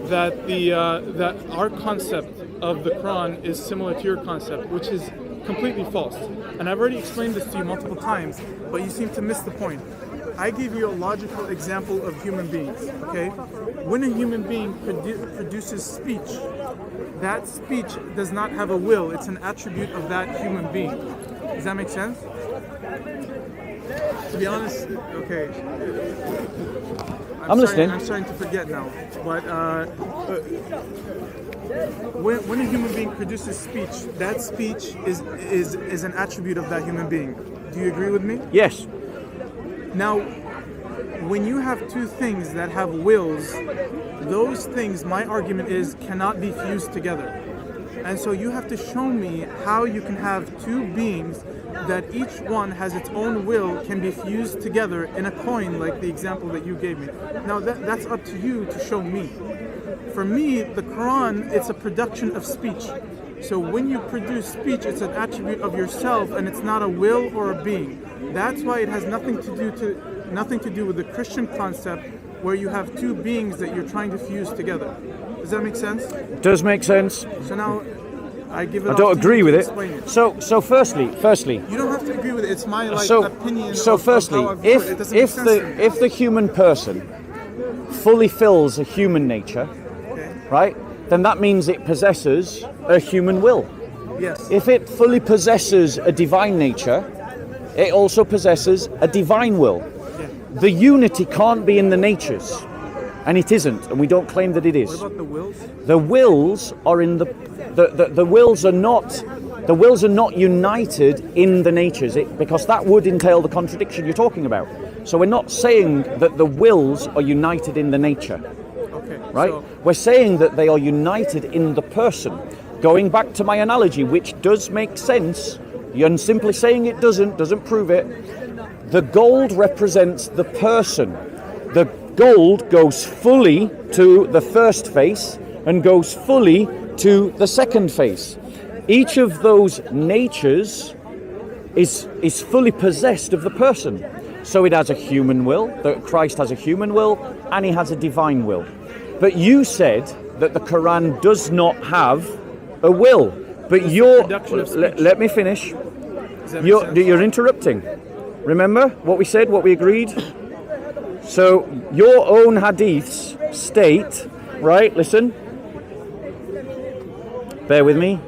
Speaker 2: that that our concept of the Quran is similar to your concept, which is completely false. And I've already explained this to you multiple times, but you seem to miss the point. I gave you a logical example of human beings, okay? When a human being produces speech, that speech does not have a will. It's an attribute of that human being. Does that make sense? To be honest, okay.
Speaker 1: I'm listening.
Speaker 2: I'm starting to forget now. But when a human being produces speech, that speech is an attribute of that human being. Do you agree with me?
Speaker 1: Yes.
Speaker 2: Now, when you have two things that have wills, those things, my argument is, cannot be fused together. And so you have to show me how you can have two beings that each one has its own will, can be fused together in a coin, like the example that you gave me. Now that's up to you to show me. For me, the Quran, it's a production of speech. So when you produce speech, it's an attribute of yourself, and it's not a will or a being. That's why it has nothing to do with the Christian concept, where you have two beings that you're trying to fuse together. Does that make sense?
Speaker 1: Does make sense.
Speaker 2: So now, I give it.
Speaker 1: I don't agree with it.
Speaker 2: It.
Speaker 1: So firstly,
Speaker 2: you don't have to agree with it. It's my opinion.
Speaker 1: So firstly, if the human person fully fills a human nature,
Speaker 2: okay,
Speaker 1: right, then that means it possesses a human will.
Speaker 2: Yes.
Speaker 1: If it fully possesses a divine nature, it also possesses a divine will.
Speaker 2: Yeah.
Speaker 1: The unity can't be in the natures, and it isn't, and we don't claim that it is.
Speaker 2: What about the wills?
Speaker 1: The wills are in the wills are not united in the natures, because that would entail the contradiction you're talking about. So we're not saying that the wills are united in the nature.
Speaker 2: Okay.
Speaker 1: Right?
Speaker 2: So,
Speaker 1: we're saying that they are united in the person. Going back to my analogy, which does make sense, and simply saying it doesn't prove it. The gold represents the person. The gold goes fully to the first face and goes fully to the second face. Each of those natures is fully possessed of the person. So it has a human will, that Christ has a human will, and he has a divine will. But you said that the Quran does not have a will. But let me finish. You're interrupting. Remember what we said, what we agreed? So your own hadiths state, right, listen, bear with me,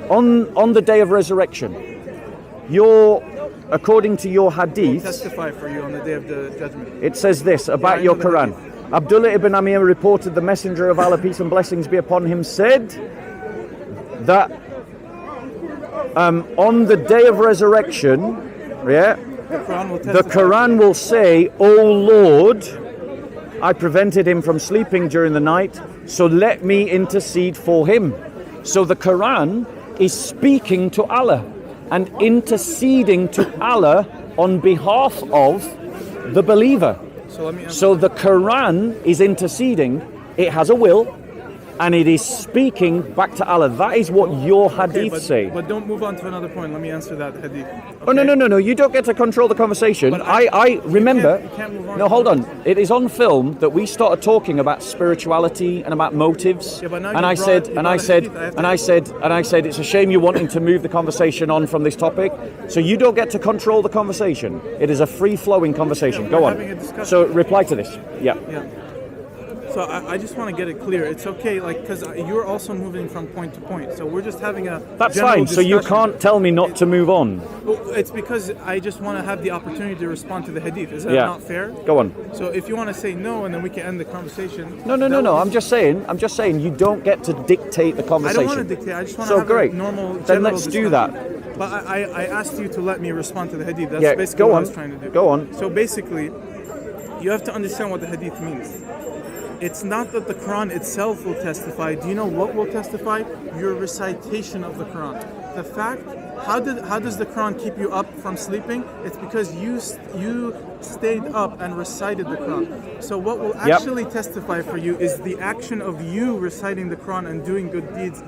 Speaker 1: on the day of resurrection, according to your hadith,
Speaker 2: testify for you on the day of the judgment.
Speaker 1: It says this about your Quran. Abdullah ibn Amir reported the Messenger of Allah, peace and blessings be upon him, said that on the day of resurrection, yeah, the Quran will say, "O Lord, I prevented him from sleeping during the night, so let me intercede for him." So the Quran is speaking to Allah and interceding to Allah on behalf of the believer. So the Quran is interceding, it has a will, and it is speaking back to Allah. That is what your hadith say.
Speaker 2: But don't move on to another point. Let me answer that hadith. Okay?
Speaker 1: Oh, no. You don't get to control the conversation. But I remember.
Speaker 2: You can't move on.
Speaker 1: No, hold on. It is on film that we started talking about spirituality and about motives.
Speaker 2: Yeah, but now
Speaker 1: and I said it's a shame you're wanting to move the conversation on from this topic. So you don't get to control the conversation. It is a free-flowing conversation. Go on. So reply to this. Yeah.
Speaker 2: So I just want to get it clear. It's okay, because you're also moving from point to point. So we're just having a
Speaker 1: That's fine.
Speaker 2: discussion.
Speaker 1: So you can't tell me not to move on.
Speaker 2: Well, it's because I just want to have the opportunity to respond to the hadith. Is that not fair?
Speaker 1: Go on.
Speaker 2: So if you want to say no, and then we can end the conversation.
Speaker 1: No. I'm just saying you don't get to dictate the conversation.
Speaker 2: I don't want to dictate. I just want to have a normal.
Speaker 1: Then let's
Speaker 2: discussion.
Speaker 1: do that.
Speaker 2: But I asked you to let me respond to the hadith. That's basically
Speaker 1: go
Speaker 2: what
Speaker 1: on.
Speaker 2: I was trying to do.
Speaker 1: Go on.
Speaker 2: So basically, you have to understand what the hadith means. It's not that the Quran itself will testify. Do you know what will testify? Your recitation of the Quran. The fact, how does the Quran keep you up from sleeping? It's because you stayed up and recited the Quran. So what will actually testify for you is the action of you reciting the Quran and doing good deeds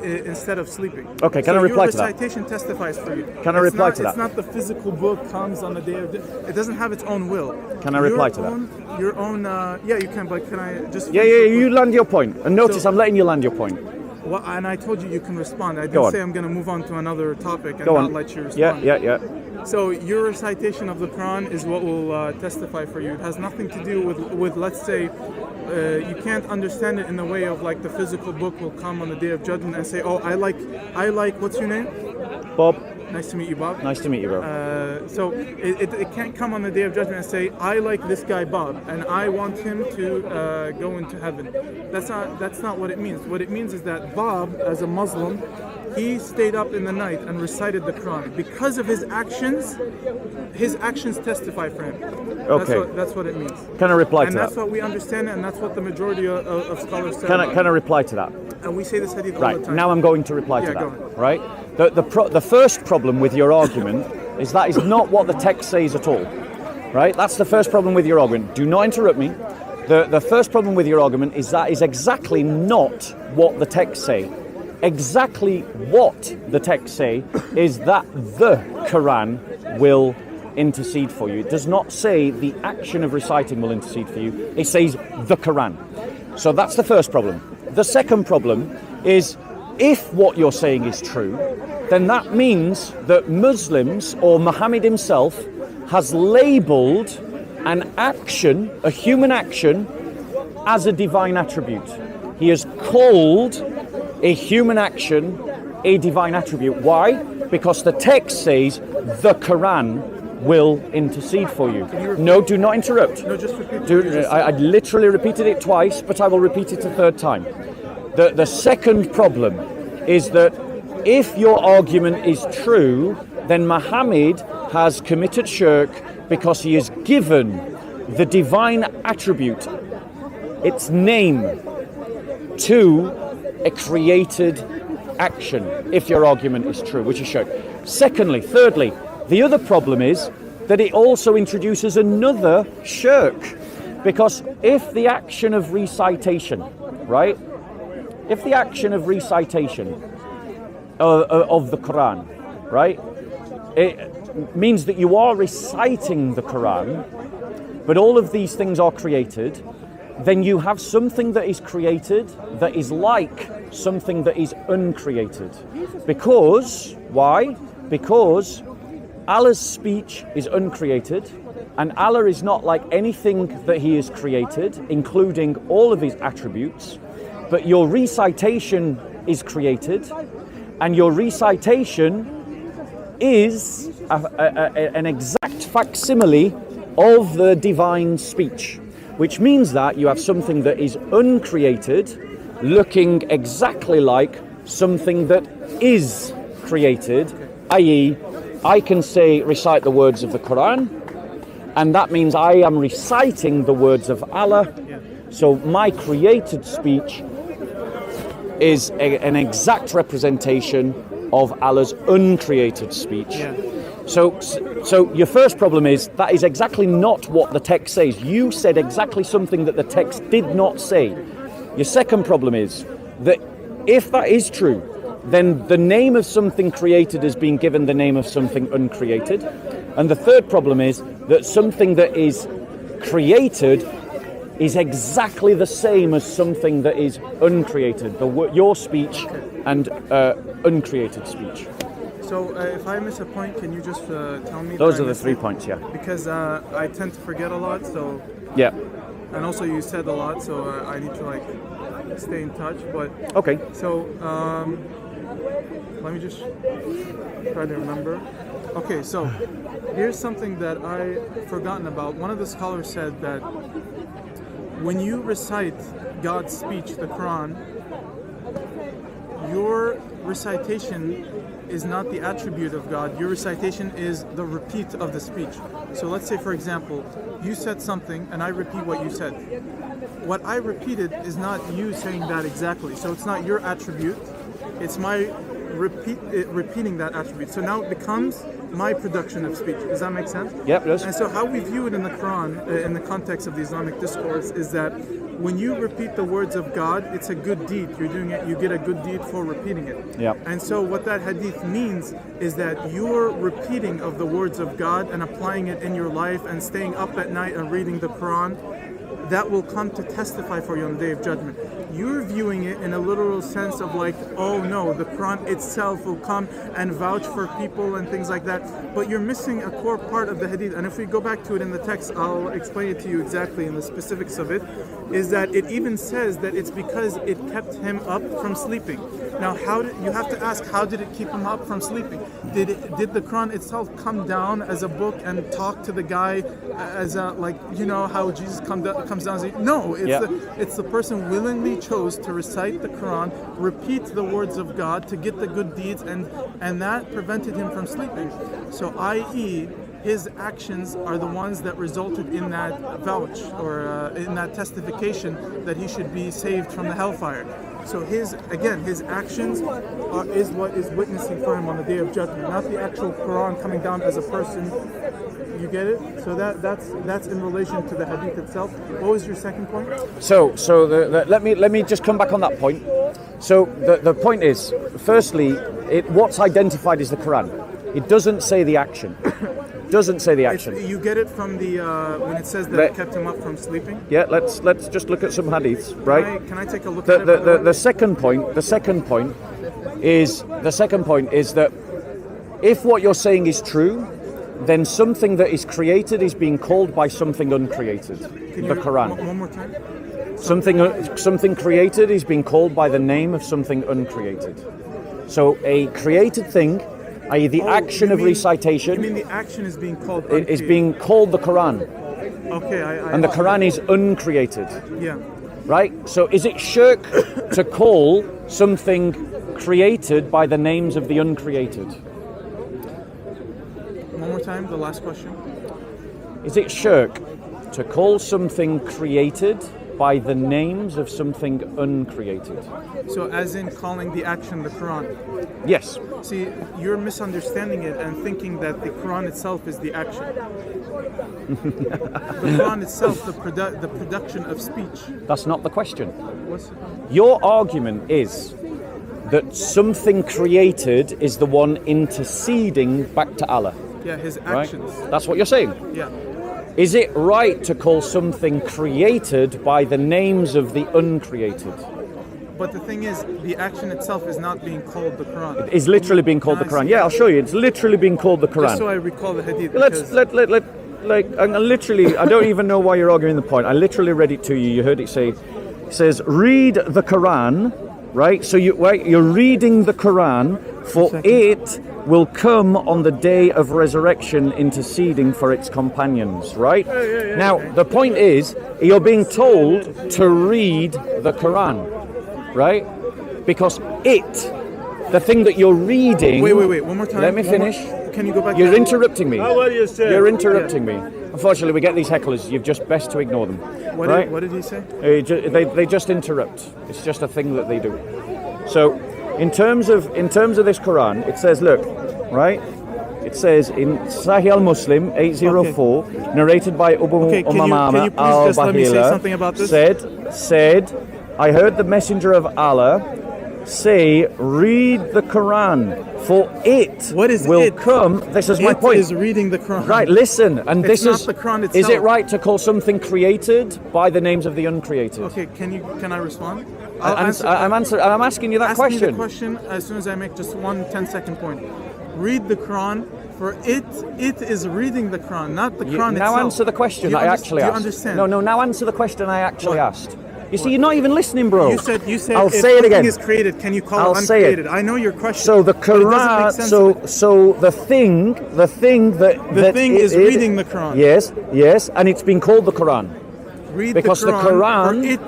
Speaker 2: instead of sleeping.
Speaker 1: Okay, can I reply to that?
Speaker 2: Your recitation testifies for you.
Speaker 1: Can I reply to that?
Speaker 2: It's not the physical book comes on the day of it doesn't have its own will.
Speaker 1: Can I reply to that?
Speaker 2: Your own, yeah, you can, but can I just...
Speaker 1: Yeah, you land your point. And notice I'm letting you land your point.
Speaker 2: Well, and I told you can respond. I didn't say I'm going to move on to another topic and not let you respond.
Speaker 1: Yeah.
Speaker 2: So your recitation of the Quran is what will testify for you. It has nothing to do with let's say, you can't understand it in the way of like the physical book will come on the day of judgment and say, oh, I like, what's your name?
Speaker 1: Bob.
Speaker 2: Nice to meet you, Bob.
Speaker 1: Nice to meet you, bro.
Speaker 2: So it can't come on the day of judgment and say, I like this guy, Bob, and I want him to go into heaven. That's not what it means. What it means is that Bob, as a Muslim, he stayed up in the night and recited the Quran. Because of his actions testify for him.
Speaker 1: Okay.
Speaker 2: That's what it means.
Speaker 1: Can I reply to that?
Speaker 2: And that's what we understand, and that's what the majority of scholars say.
Speaker 1: Can I reply to that?
Speaker 2: And we say this hadith all
Speaker 1: Right,
Speaker 2: the time.
Speaker 1: now I'm going to reply to that.
Speaker 2: Go ahead.
Speaker 1: Right? The first problem with your argument is that is not what the text says at all. Right? That's the first problem with your argument. Do not interrupt me. The first problem with your argument is that is exactly not what the text say. Exactly what the text say is that the Quran will intercede for you. It does not say the action of reciting will intercede for you. It says the Quran. So that's the first problem. The second problem is if what you're saying is true, then that means that Muslims or Muhammad himself has labeled an action, a human action, as a divine attribute. He has called a human action a divine attribute. Why? Because the text says the Quran will intercede for you. No, do not interrupt.
Speaker 2: No, just repeat.
Speaker 1: I literally repeated it twice, but I will repeat it a third time. The second problem is that if your argument is true, then Muhammad has committed shirk because he has given the divine attribute, its name, to a created action, if your argument is true, which is shirk. Thirdly, the other problem is that it also introduces another shirk, because if the action of recitation, right? If the action of recitation of the Quran, right? It means that you are reciting the Quran, but all of these things are created, then you have something that is created that is like something that is uncreated. Because, why? Because Allah's speech is uncreated, and Allah is not like anything that He has created, including all of His attributes, but your recitation is created, and your recitation is an exact facsimile of the divine speech, which means that you have something that is uncreated looking exactly like something that is created, i.e., I can say, recite the words of the Quran, and that means I am reciting the words of Allah. So my created speech is an exact representation of Allah's uncreated speech. So your first problem is that is exactly not what the text says. You said exactly something that the text did not say. Your second problem is that if that is true, then the name of something created is being given the name of something uncreated. And the third problem is that something that is created is exactly the same as something that is uncreated. Your speech and uncreated speech.
Speaker 2: So if I miss a point, can you just tell me?
Speaker 1: Those are the 3 points, yeah.
Speaker 2: Because I tend to forget a lot, so...
Speaker 1: Yeah.
Speaker 2: And also you said a lot, so I need to like stay in touch, but...
Speaker 1: Okay.
Speaker 2: So, let me just try to remember. Okay, so here's something that I've forgotten about. One of the scholars said that when you recite God's speech, the Quran, your recitation is not the attribute of God. Your recitation is the repeat of the speech. So let's say, for example, you said something and I repeat what you said. What I repeated is not you saying that exactly. So it's not your attribute. It's my repeating that attribute. So now it becomes my production of speech. Does that make sense?
Speaker 1: Yep, it does.
Speaker 2: And so how we view it in the Quran, in the context of the Islamic discourse, is that when you repeat the words of God, it's a good deed. You're doing it, you get a good deed for repeating it.
Speaker 1: Yep.
Speaker 2: And so what that hadith means is that your repeating of the words of God and applying it in your life and staying up at night and reading the Quran, that will come to testify for you on the Day of Judgment. You're viewing it in a literal sense of like, oh no, the Quran itself will come and vouch for people and things like that. But you're missing a core part of the hadith. And if we go back to it in the text, I'll explain it to you exactly in the specifics of it, is that it even says that it's because it kept him up from sleeping. Now, you have to ask, how did it keep him up from sleeping? Did the Quran itself come down as a book and talk to the guy as a, like, you know how Jesus comes down? No, it's the person willingly chose to recite the Quran, repeat the words of God to get the good deeds, and that prevented him from sleeping. So, i.e., his actions are the ones that resulted in that vouch or in that testification that he should be saved from the hellfire. So his actions is what is witnessing for him on the Day of Judgment, not the actual Quran coming down as a person. You get it? So that's in relation to the hadith itself. What was your second point?
Speaker 1: So let me just come back on that point. So the point is, firstly, what's identified is the Quran. It doesn't say the action. Doesn't say the action.
Speaker 2: You get it from the when it says that it kept him up from sleeping.
Speaker 1: Yeah, let's just look at some hadiths, right?
Speaker 2: Can I take a look at it?
Speaker 1: The second point is that if what you're saying is true, then something that is created is being called by something uncreated. The Quran.
Speaker 2: One more time.
Speaker 1: Something created is being called by the name of something uncreated. So a created thing, i.e. the action of recitation.
Speaker 2: You mean the action is being called uncreated?
Speaker 1: Is being called the Quran.
Speaker 2: Okay,
Speaker 1: and the Quran is uncreated.
Speaker 2: Yeah.
Speaker 1: Right? So is it shirk to call something created by the names of the uncreated?
Speaker 2: One more time, the last question.
Speaker 1: Is it shirk to call something created by the names of something uncreated?
Speaker 2: So as in calling the action the Quran?
Speaker 1: Yes.
Speaker 2: See, you're misunderstanding it and thinking that the Quran itself is the action. The Quran itself, the production of speech.
Speaker 1: That's not the question. Your argument is that something created is the one interceding back to Allah.
Speaker 2: Yeah, his actions.
Speaker 1: Right? That's what you're saying?
Speaker 2: Yeah.
Speaker 1: Is it right to call something created by the names of the uncreated?
Speaker 2: But the thing is, the action itself is not being called the Quran.
Speaker 1: It is literally being called the Quran. Yeah, I'll show you. It's literally being called the Quran.
Speaker 2: Just so I recall the hadith.
Speaker 1: I don't even know why you're arguing the point. I literally read it to you. You heard it say, it says, read the Quran, right? So you're reading the Quran, for it will come on the day of resurrection interceding for its companions, right? Now, the point is, you're being told to read the Quran, right? Because the thing that you're reading...
Speaker 2: Wait, one more time.
Speaker 1: Let me finish.
Speaker 2: Can you go back?
Speaker 1: You're interrupting me.
Speaker 3: What you say?
Speaker 1: You're interrupting me. Unfortunately, we get these hecklers. You've just best to ignore them.
Speaker 2: What did he say?
Speaker 1: They just interrupt. It's just a thing that they do. So, in terms of this Quran, it says, look, right? It says in Sahih al-Muslim 804, narrated by Abu Umamah al-Bahila, said, I heard the Messenger of Allah say, read the Quran, for it will come. This is my point.
Speaker 2: It is reading the Quran.
Speaker 1: Right, listen, and
Speaker 2: it's not the Quran itself.
Speaker 1: Is it right to call something created by the names of the uncreated?
Speaker 2: Okay, can I respond?
Speaker 1: I'm asking you that question.
Speaker 2: Ask me the question as soon as I make just one 10-second point. Read the Quran, for it is reading the Quran, not the Quran itself.
Speaker 1: Now answer the question I actually asked.
Speaker 2: Do you understand?
Speaker 1: No, now answer the question I actually asked. You see, you're not even listening, bro.
Speaker 2: You said
Speaker 1: I'll say it again.
Speaker 2: Is created, can you call
Speaker 1: I'll
Speaker 2: it uncreated?
Speaker 1: Say it.
Speaker 2: I know your question.
Speaker 1: So the Quran, so the thing is
Speaker 2: reading the Quran.
Speaker 1: Yes, and it's been called the Quran.
Speaker 2: Read
Speaker 1: because
Speaker 2: the Quran.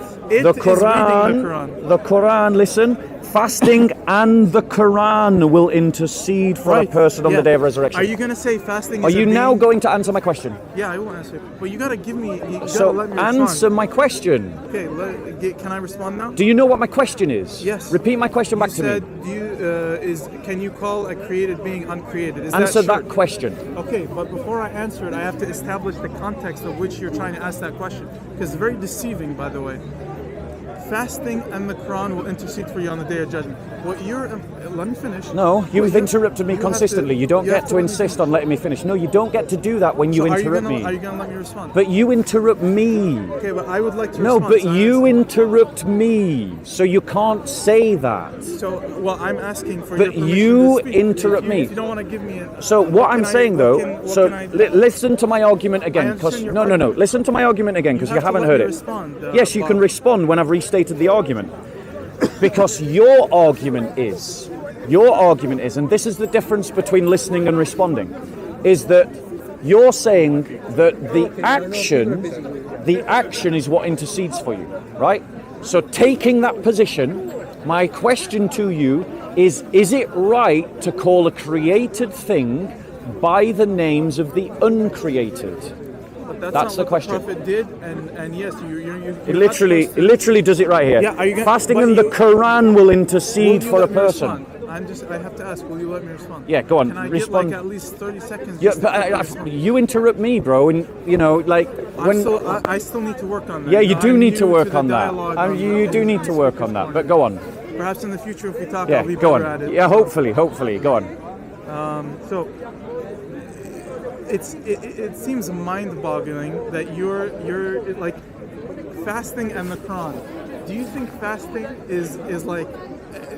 Speaker 1: The Quran, listen, fasting and the Quran will intercede for a person on the day of resurrection.
Speaker 2: Are you going to say fasting?
Speaker 1: Are you now going to answer my question?
Speaker 2: Yeah, I will answer. But you got to give me. You
Speaker 1: So
Speaker 2: let me
Speaker 1: answer
Speaker 2: respond.
Speaker 1: my question.
Speaker 2: Okay, can I respond now?
Speaker 1: Do you know what my question is?
Speaker 2: Yes.
Speaker 1: Repeat my question back to me.
Speaker 2: Can you call a created being uncreated? Is
Speaker 1: Answer
Speaker 2: that
Speaker 1: that question.
Speaker 2: Okay, but before I answer it, I have to establish the context of which you're trying to ask that question. Because it's very deceiving, by the way. Fasting and the Quran will intercede for you on the day of judgment. What you're... let me finish.
Speaker 1: No, you've interrupted me
Speaker 2: you have
Speaker 1: consistently. You don't get to insist on letting me finish. No, you don't get to do that when you interrupt me.
Speaker 2: Are you going to let me respond?
Speaker 1: But you interrupt me.
Speaker 2: Okay, but I would like to
Speaker 1: No,
Speaker 2: respond.
Speaker 1: but you interrupt me. So you can't say that.
Speaker 2: So, well, I'm asking for
Speaker 1: But
Speaker 2: your permission
Speaker 1: you
Speaker 2: to speak.
Speaker 1: interrupt
Speaker 2: If
Speaker 1: me.
Speaker 2: If you don't want to give me a...
Speaker 1: So what I'm saying though, listen to my argument again,
Speaker 2: I
Speaker 1: because
Speaker 2: understand your
Speaker 1: no, listen to my argument again, because you
Speaker 2: have to
Speaker 1: haven't
Speaker 2: let
Speaker 1: heard
Speaker 2: me
Speaker 1: it.
Speaker 2: respond,
Speaker 1: Yes, you can respond when I've restated the argument, because your argument is, and this is the difference between listening and responding, is that you're saying that the action is what intercedes for you, right? So taking that position, my question to you is it right to call a created thing by the names of the uncreated?
Speaker 2: But
Speaker 1: That's the question.
Speaker 2: What the Prophet did, and yes, you
Speaker 1: It literally does it right here.
Speaker 2: Yeah, are you gonna,
Speaker 1: fasting and the Quran will intercede for a person.
Speaker 2: I have to ask, will you let me respond?
Speaker 1: Yeah, go on,
Speaker 2: Can I
Speaker 1: respond.
Speaker 2: get like at least 30 seconds?
Speaker 1: Yeah,
Speaker 2: just
Speaker 1: but you interrupt me, bro, and you know, like when.
Speaker 2: I still need to work on that.
Speaker 1: Yeah, you do
Speaker 2: I'm
Speaker 1: need to
Speaker 2: new
Speaker 1: work
Speaker 2: the
Speaker 1: on that.
Speaker 2: dialogue
Speaker 1: You do need to work on that. But go on.
Speaker 2: Perhaps in the future, if we talk,
Speaker 1: Yeah,
Speaker 2: I'll be
Speaker 1: go
Speaker 2: better
Speaker 1: on.
Speaker 2: at it.
Speaker 1: Yeah, hopefully, go on.
Speaker 2: So it seems mind-boggling that you're like fasting and the Quran. Do you think fasting is like?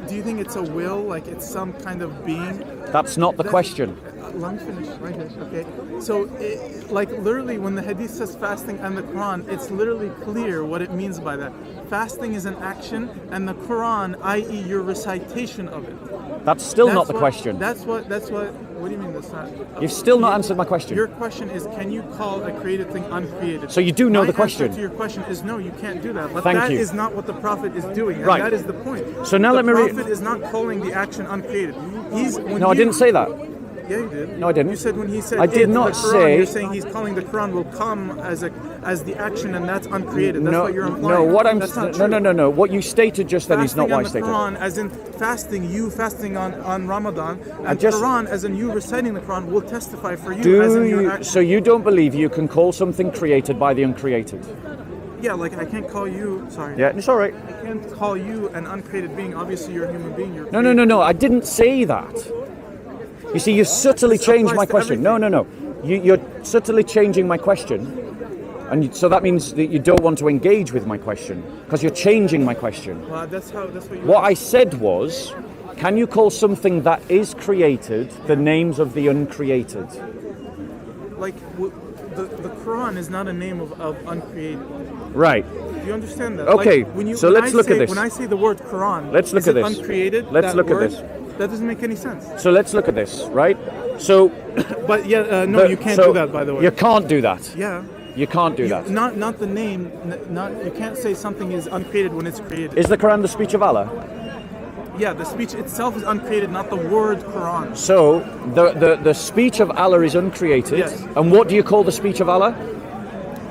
Speaker 2: Do you think it's a will, like it's some kind of being?
Speaker 1: That's not the question.
Speaker 2: Let me finish right here, okay? So, like literally, when the Hadith says fasting and the Quran, it's literally clear what it means by that. Fasting is an action, and the Quran, i.e., your recitation of it.
Speaker 1: That's still not the question.
Speaker 2: That's what. What do you mean that's not?
Speaker 1: You've still not answered my question.
Speaker 2: Your question is, can you call a created thing uncreated?
Speaker 1: So you do know
Speaker 2: my
Speaker 1: the question.
Speaker 2: answer to your question is no, you can't do that. But
Speaker 1: Thank
Speaker 2: that
Speaker 1: you.
Speaker 2: is not what the Prophet is doing. And
Speaker 1: Right.
Speaker 2: that is the point.
Speaker 1: So now let me
Speaker 2: The Prophet is not calling the action uncreated.
Speaker 1: No, I didn't say that.
Speaker 2: Yeah, you did.
Speaker 1: No, I didn't.
Speaker 2: You said when he said
Speaker 1: I did
Speaker 2: the
Speaker 1: not
Speaker 2: Quran,
Speaker 1: say-
Speaker 2: You're saying he's calling the Quran will come as the action, and that's uncreated. That's
Speaker 1: No,
Speaker 2: what you're implying.
Speaker 1: no. What I'm
Speaker 2: That's not
Speaker 1: no.
Speaker 2: true.
Speaker 1: What you stated just then is not what I
Speaker 2: Fasting
Speaker 1: stated.
Speaker 2: on the Quran, as in fasting, you fasting on Ramadan, and
Speaker 1: just-
Speaker 2: Quran, as in you reciting the Quran, will testify for you. As in your action.
Speaker 1: So you don't believe you can call something created by the uncreated?
Speaker 2: Yeah, like I can't call you. Sorry.
Speaker 1: Yeah, it's all right.
Speaker 2: I can't call you an uncreated being. Obviously, you're a human being. You're
Speaker 1: No. I didn't say that. You see, you subtly
Speaker 2: This
Speaker 1: changed my
Speaker 2: applies to
Speaker 1: question. No. You're subtly changing my question, and so that means that you don't want to engage with my question because you're changing my question.
Speaker 2: Well, that's what you.
Speaker 1: What I said was, can you call something that is created the names of the uncreated?
Speaker 2: Like the Quran is not a name of uncreated.
Speaker 1: Right.
Speaker 2: Do you understand that?
Speaker 1: Okay,
Speaker 2: Like,
Speaker 1: so let's look at this.
Speaker 2: When I say the word Quran,
Speaker 1: Let's look
Speaker 2: is
Speaker 1: at
Speaker 2: it
Speaker 1: this.
Speaker 2: uncreated?
Speaker 1: Let's
Speaker 2: that
Speaker 1: look at
Speaker 2: word?
Speaker 1: this.
Speaker 2: That doesn't make any sense.
Speaker 1: So let's look at this, right? So,
Speaker 2: But yeah, no, you can't do that. By the way.
Speaker 1: You can't do that.
Speaker 2: Yeah.
Speaker 1: You can't do that.
Speaker 2: Not the name. Not you can't say something is uncreated when it's created.
Speaker 1: Is the Quran the speech of Allah?
Speaker 2: Yeah, the speech itself is uncreated, not the word Quran.
Speaker 1: So the speech of Allah is uncreated.
Speaker 2: Yes.
Speaker 1: And what do you call the speech of Allah?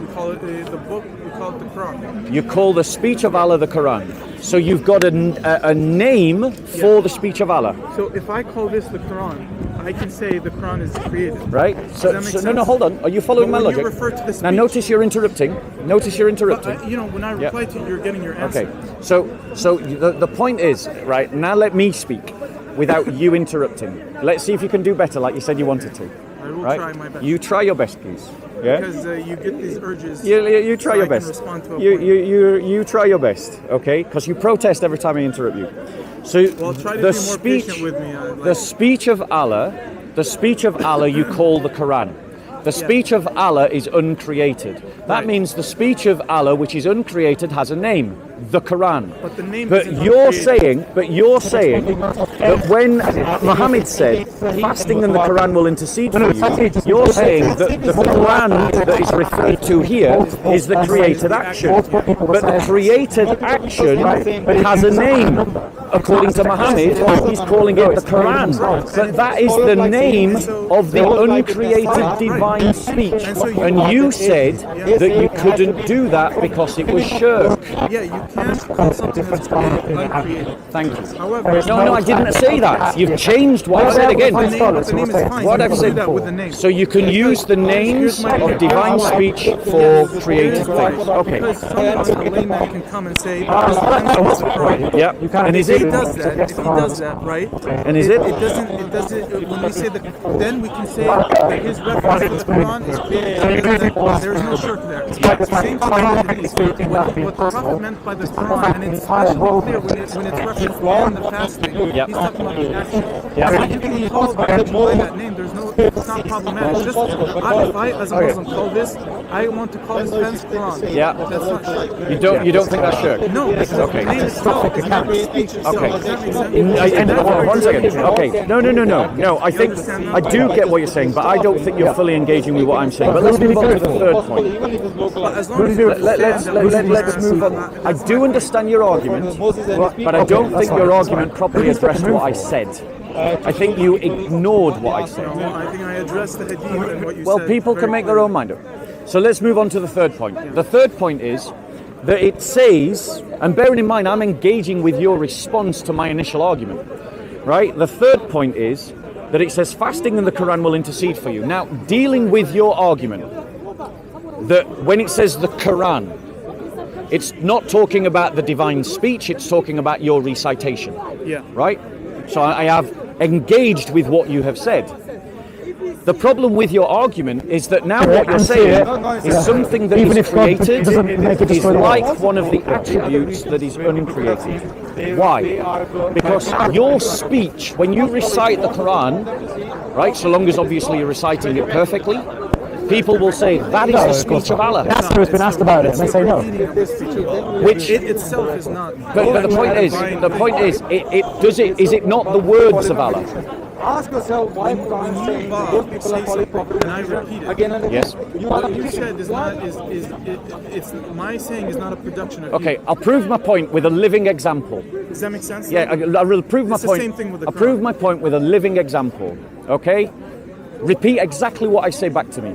Speaker 2: We call it the book. We call it the Quran.
Speaker 1: You call the speech of Allah the Quran. So you've got a name for the speech of Allah,
Speaker 2: So if I call this the Quran, I can say the Quran is created.
Speaker 1: right?
Speaker 2: Does that make
Speaker 1: No,
Speaker 2: sense?
Speaker 1: hold on. Are you following
Speaker 2: But
Speaker 1: my
Speaker 2: when you
Speaker 1: logic?
Speaker 2: refer to the
Speaker 1: Now
Speaker 2: speech-
Speaker 1: notice you're interrupting.
Speaker 2: When I reply to you, you're getting your answer.
Speaker 1: Okay. So the point is, right, now let me speak without you interrupting. Let's see if you can do better like you said you wanted to.
Speaker 2: I will
Speaker 1: Right?
Speaker 2: try my best.
Speaker 1: You try your best, please. Yeah?
Speaker 2: Because you get these urges.
Speaker 1: You try
Speaker 2: so
Speaker 1: your
Speaker 2: I can
Speaker 1: best.
Speaker 2: respond to a point.
Speaker 1: You try your best, okay? Because you protest every time I interrupt you. So
Speaker 2: Well, try to
Speaker 1: the
Speaker 2: be more
Speaker 1: speech,
Speaker 2: patient with me.
Speaker 1: the speech of Allah, you call the Quran. The speech of Allah is uncreated. That
Speaker 2: Right.
Speaker 1: means the speech of Allah, which is uncreated, has a name. the Quran.
Speaker 2: But the name
Speaker 1: But
Speaker 2: isn't
Speaker 1: you're
Speaker 2: created.
Speaker 1: saying that when Muhammad said fasting and the Quran will intercede for you, you're saying that the Quran that is referred to here is the created action. But the created action has a name. According to Muhammad, he's calling it the Quran. But that is the name of the uncreated divine speech. And you said that you couldn't do that because it was shirk.
Speaker 2: Yeah, you can't call something that's created uncreated.
Speaker 1: Thank you.
Speaker 2: However,
Speaker 1: No, I didn't say that. You've changed what I said again.
Speaker 2: the name is fine.
Speaker 1: What
Speaker 2: You
Speaker 1: I've
Speaker 2: can
Speaker 1: said.
Speaker 2: do that with the name.
Speaker 1: So you can use the names of divine speech for created things. Okay.
Speaker 2: Because someone, a layman, can come and say, this is a Quran.
Speaker 1: Yeah. And is
Speaker 2: If he
Speaker 1: it?
Speaker 2: does that, right?
Speaker 1: And is it?
Speaker 2: It doesn't. When we say then we can say that his reference to the Quran is created. There is no shirk there. Same thing what the Prophet meant by the Quran, and it's especially clear when it's referenced beyond the fasting.
Speaker 1: Yep.
Speaker 2: He's talking about the action.
Speaker 1: Yep.
Speaker 2: So you can call it by that name. It's not problematic. Just if I, as a Muslim, call this, I want to call this fence Quran.
Speaker 1: Yeah.
Speaker 2: That's not shirk.
Speaker 1: You don't think that's shirk?
Speaker 2: No, because
Speaker 1: Okay.
Speaker 2: the name itself is not speech itself.
Speaker 1: Okay.
Speaker 2: Does that make sense?
Speaker 1: One second. Okay. No. I think I do get what you're saying, but I don't think you're fully engaging with what I'm saying. But let's move on to the third point.
Speaker 2: But as long as you
Speaker 1: Let's move on. I do understand your argument, but I don't think your argument properly addressed what I said. I think you ignored what I said.
Speaker 2: I think I addressed the hadith and what you
Speaker 1: Well,
Speaker 2: said.
Speaker 1: people can make their own mind up. So let's move on to the third point. The third point is that it says, and bearing in mind I'm engaging with your response to my initial argument, right? The third point is that it says fasting and the Quran will intercede for you. Now, dealing with your argument that when it says the Quran, it's not talking about the divine speech, it's talking about your recitation.
Speaker 2: Yeah.
Speaker 1: Right? So I have engaged with what you have said. The problem with your argument is that now what you're saying is something that is created is like one of the attributes that is uncreated. Why? Because your speech, when you recite the Quran, right, so long as obviously you're reciting it perfectly, people will say that is the speech of Allah.
Speaker 3: Pastor has been asked about it, and they say no.
Speaker 1: Which
Speaker 2: it itself is not.
Speaker 1: But the point is, is it not the words of Allah?
Speaker 3: Ask yourself why
Speaker 2: When you, Bob, say something and I repeat it,
Speaker 1: Yes.
Speaker 2: what you said is not it's my saying is not a production of
Speaker 1: Okay,
Speaker 2: you.
Speaker 1: I'll prove my point with a living example.
Speaker 2: Does that make sense?
Speaker 1: Yeah, I will prove my
Speaker 2: It's the
Speaker 1: point.
Speaker 2: same thing with the
Speaker 1: I'll prove
Speaker 2: Quran.
Speaker 1: my point with a living example. Okay? Repeat exactly what I say back to me.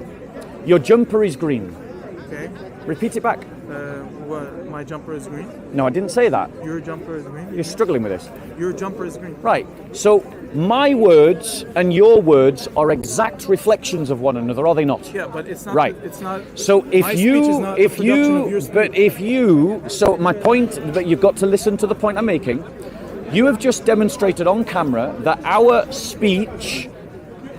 Speaker 1: Your jumper is green.
Speaker 2: Okay.
Speaker 1: Repeat it back.
Speaker 2: What? My jumper is green.
Speaker 1: No, I didn't say that.
Speaker 2: Your jumper is green.
Speaker 1: You're struggling with this.
Speaker 2: Your jumper is green.
Speaker 1: Right. So my words and your words are exact reflections of one another, are they not?
Speaker 2: Yeah, but it's not.
Speaker 1: Right.
Speaker 2: It's not.
Speaker 1: So
Speaker 2: my
Speaker 1: if
Speaker 2: speech is
Speaker 1: you,
Speaker 2: not a production of your speech.
Speaker 1: so my point, but you've got to listen to the point I'm making. You have just demonstrated on camera that our speech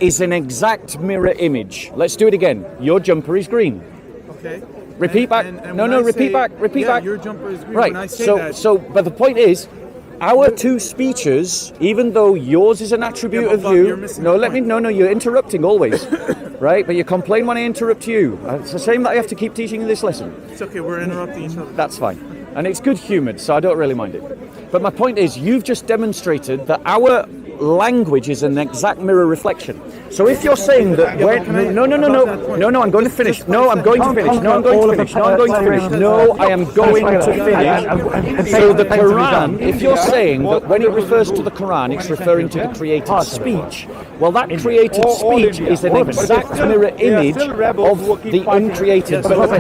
Speaker 1: is an exact mirror image. Let's do it again. Your jumper is green.
Speaker 2: Okay.
Speaker 1: Repeat back.
Speaker 2: And
Speaker 1: No,
Speaker 2: when
Speaker 1: no,
Speaker 2: I
Speaker 1: repeat
Speaker 2: say-
Speaker 1: back. Repeat
Speaker 2: yeah,
Speaker 1: back.
Speaker 2: Your jumper is green.
Speaker 1: Right.
Speaker 2: When I say that,
Speaker 1: But the point is, our two speeches, even though yours is an attribute
Speaker 2: Yeah, but
Speaker 1: of
Speaker 2: Bob,
Speaker 1: you.
Speaker 2: you're missing
Speaker 1: No,
Speaker 2: the
Speaker 1: let me.
Speaker 2: point.
Speaker 1: No, you're interrupting always. Right. But you complain when I interrupt you. It's a shame that I have to keep teaching you this lesson.
Speaker 2: it's okay. We're interrupting each other.
Speaker 1: That's fine. And it's good humoured, so I don't really mind it. But my point is, you've just demonstrated that our language is an exact mirror reflection. So if you're saying that when no, I'm going to finish. No, I'm going to finish. No, I'm going to finish. No, I'm going to finish. No, I am going to finish. So the Quran, if you're saying that when it refers to the Quran, it's referring to the created speech, well, that created speech is an exact mirror image of the uncreated. But the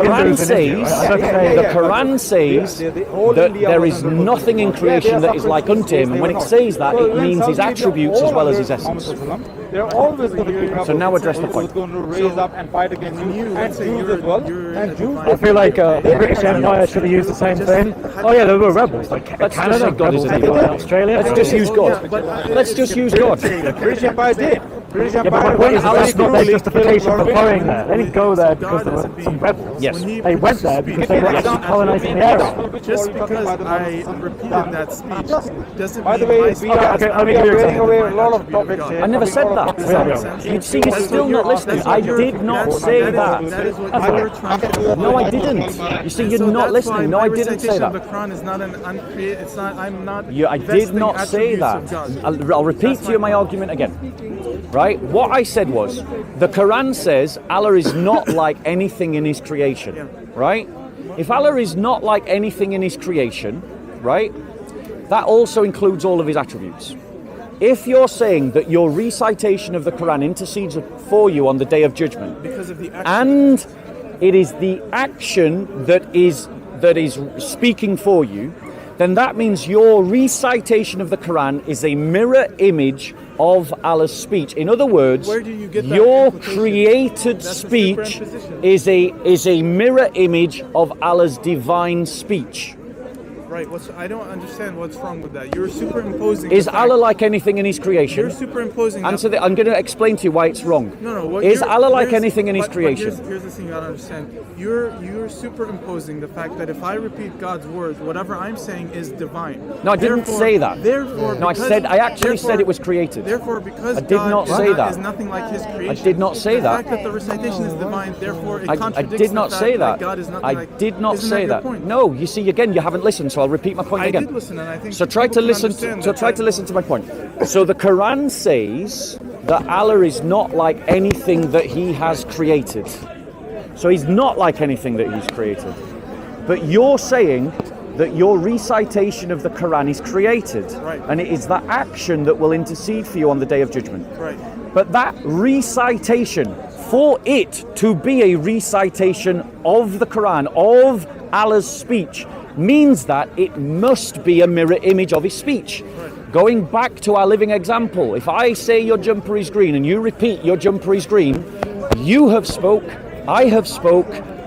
Speaker 1: Quran says that there is nothing in creation that is like unto him, and when it says that, it means his attributes as well as his essence.
Speaker 3: They're always
Speaker 1: So now address the point.
Speaker 3: going to raise up and fight against you and Jews as well. And Jews.
Speaker 4: I feel like the British Empire should have used the same thing. Oh yeah, there were rebels like
Speaker 1: Let's just
Speaker 4: Canada,
Speaker 1: say God is
Speaker 4: rebels
Speaker 1: an
Speaker 4: in
Speaker 1: evil.
Speaker 4: Australia.
Speaker 1: Let's just use God. Let's just use God.
Speaker 3: The British Empire did.
Speaker 4: Yeah, but my point is that's not their justification for going there. They didn't go there because there were some rebels.
Speaker 1: Yes.
Speaker 4: They went there because they were actually colonizing the area.
Speaker 2: Just because I repeated that speech doesn't
Speaker 3: By the
Speaker 2: mean
Speaker 3: way,
Speaker 2: my
Speaker 3: we
Speaker 2: speech
Speaker 3: are
Speaker 2: is
Speaker 4: let me
Speaker 3: we
Speaker 4: give you
Speaker 3: are
Speaker 4: an
Speaker 3: going
Speaker 4: example.
Speaker 3: away a lot of topics here.
Speaker 1: I never said that.
Speaker 2: Does that make sense?
Speaker 1: You see, you're
Speaker 2: That's
Speaker 1: still
Speaker 2: what
Speaker 1: not
Speaker 2: you're-
Speaker 1: listening.
Speaker 2: that's
Speaker 1: I
Speaker 2: what you're-
Speaker 1: did not
Speaker 2: that's-
Speaker 1: say
Speaker 2: that
Speaker 1: that.
Speaker 2: is what you were trying to do.
Speaker 1: No, I didn't. You see, you're
Speaker 2: So
Speaker 1: not
Speaker 2: that's why
Speaker 1: listening. No,
Speaker 2: my
Speaker 1: I didn't say
Speaker 2: recitation of
Speaker 1: that.
Speaker 2: the Quran is not an uncreated. It's not. I'm not.
Speaker 1: I did
Speaker 2: vesting
Speaker 1: not say
Speaker 2: attributes
Speaker 1: that.
Speaker 2: of God.
Speaker 1: I'll repeat
Speaker 2: That's
Speaker 1: to you my
Speaker 2: point.
Speaker 1: argument again. Right? What I said was, the Quran says Allah is not like anything in His creation.
Speaker 2: Yeah.
Speaker 1: Right? If Allah is not like anything in His creation, right, that also includes all of His attributes. If you're saying that your recitation of the Quran intercedes for you on the Day of Judgment,
Speaker 2: Because of the action.
Speaker 1: and it is the action that is speaking for you, then that means your recitation of the Quran is a mirror image of Allah's speech. In other words,
Speaker 2: Where do you get that
Speaker 1: your
Speaker 2: implication?
Speaker 1: created
Speaker 2: That's a
Speaker 1: speech
Speaker 2: superimposition.
Speaker 1: is a mirror image of Allah's divine speech.
Speaker 2: Right. I don't understand what's wrong with that. You're superimposing.
Speaker 1: Is
Speaker 2: the fact-
Speaker 1: Allah like anything in His creation?
Speaker 2: You're superimposing.
Speaker 1: Answer that. I'm going to explain to you why it's wrong.
Speaker 2: No. What
Speaker 1: Is
Speaker 2: you're-
Speaker 1: Allah like
Speaker 2: here's-
Speaker 1: anything in His
Speaker 2: but
Speaker 1: creation?
Speaker 2: Here's the thing you gotta understand. You're superimposing the fact that if I repeat God's words, whatever I'm saying is divine.
Speaker 1: No, I didn't say that.
Speaker 2: Therefore,
Speaker 1: No, I actually said it was created.
Speaker 2: Therefore, because
Speaker 1: I did
Speaker 2: God
Speaker 1: not
Speaker 2: is
Speaker 1: say that.
Speaker 2: is nothing like His creation.
Speaker 1: I did not say
Speaker 2: the
Speaker 1: that.
Speaker 2: fact that the recitation is divine, therefore it
Speaker 1: I
Speaker 2: contradicts
Speaker 1: did not
Speaker 2: the fact
Speaker 1: say that.
Speaker 2: God is nothing
Speaker 1: I
Speaker 2: like.
Speaker 1: did not
Speaker 2: Isn't
Speaker 1: say
Speaker 2: your
Speaker 1: that.
Speaker 2: point?
Speaker 1: No, you see, again, you haven't listened, so I'll repeat my point
Speaker 2: I
Speaker 1: again.
Speaker 2: did listen, and I think
Speaker 1: So try
Speaker 2: people
Speaker 1: to
Speaker 2: can
Speaker 1: listen.
Speaker 2: understand
Speaker 1: So
Speaker 2: that
Speaker 1: try to listen to my point. So the Quran says that Allah is not like anything that He has created. So He's not like anything that He's created. But you're saying that your recitation of the Quran is created,
Speaker 2: Right.
Speaker 1: and it is that action that will intercede for you on the Day of Judgment.
Speaker 2: Right.
Speaker 1: But that recitation, for it to be a recitation of the Quran, of Allah's speech, means that it must be a mirror image of His speech.
Speaker 2: Right.
Speaker 1: Going back to our living example, if I say your jumper is green and you repeat your jumper is green, you have spoke, I have spoke,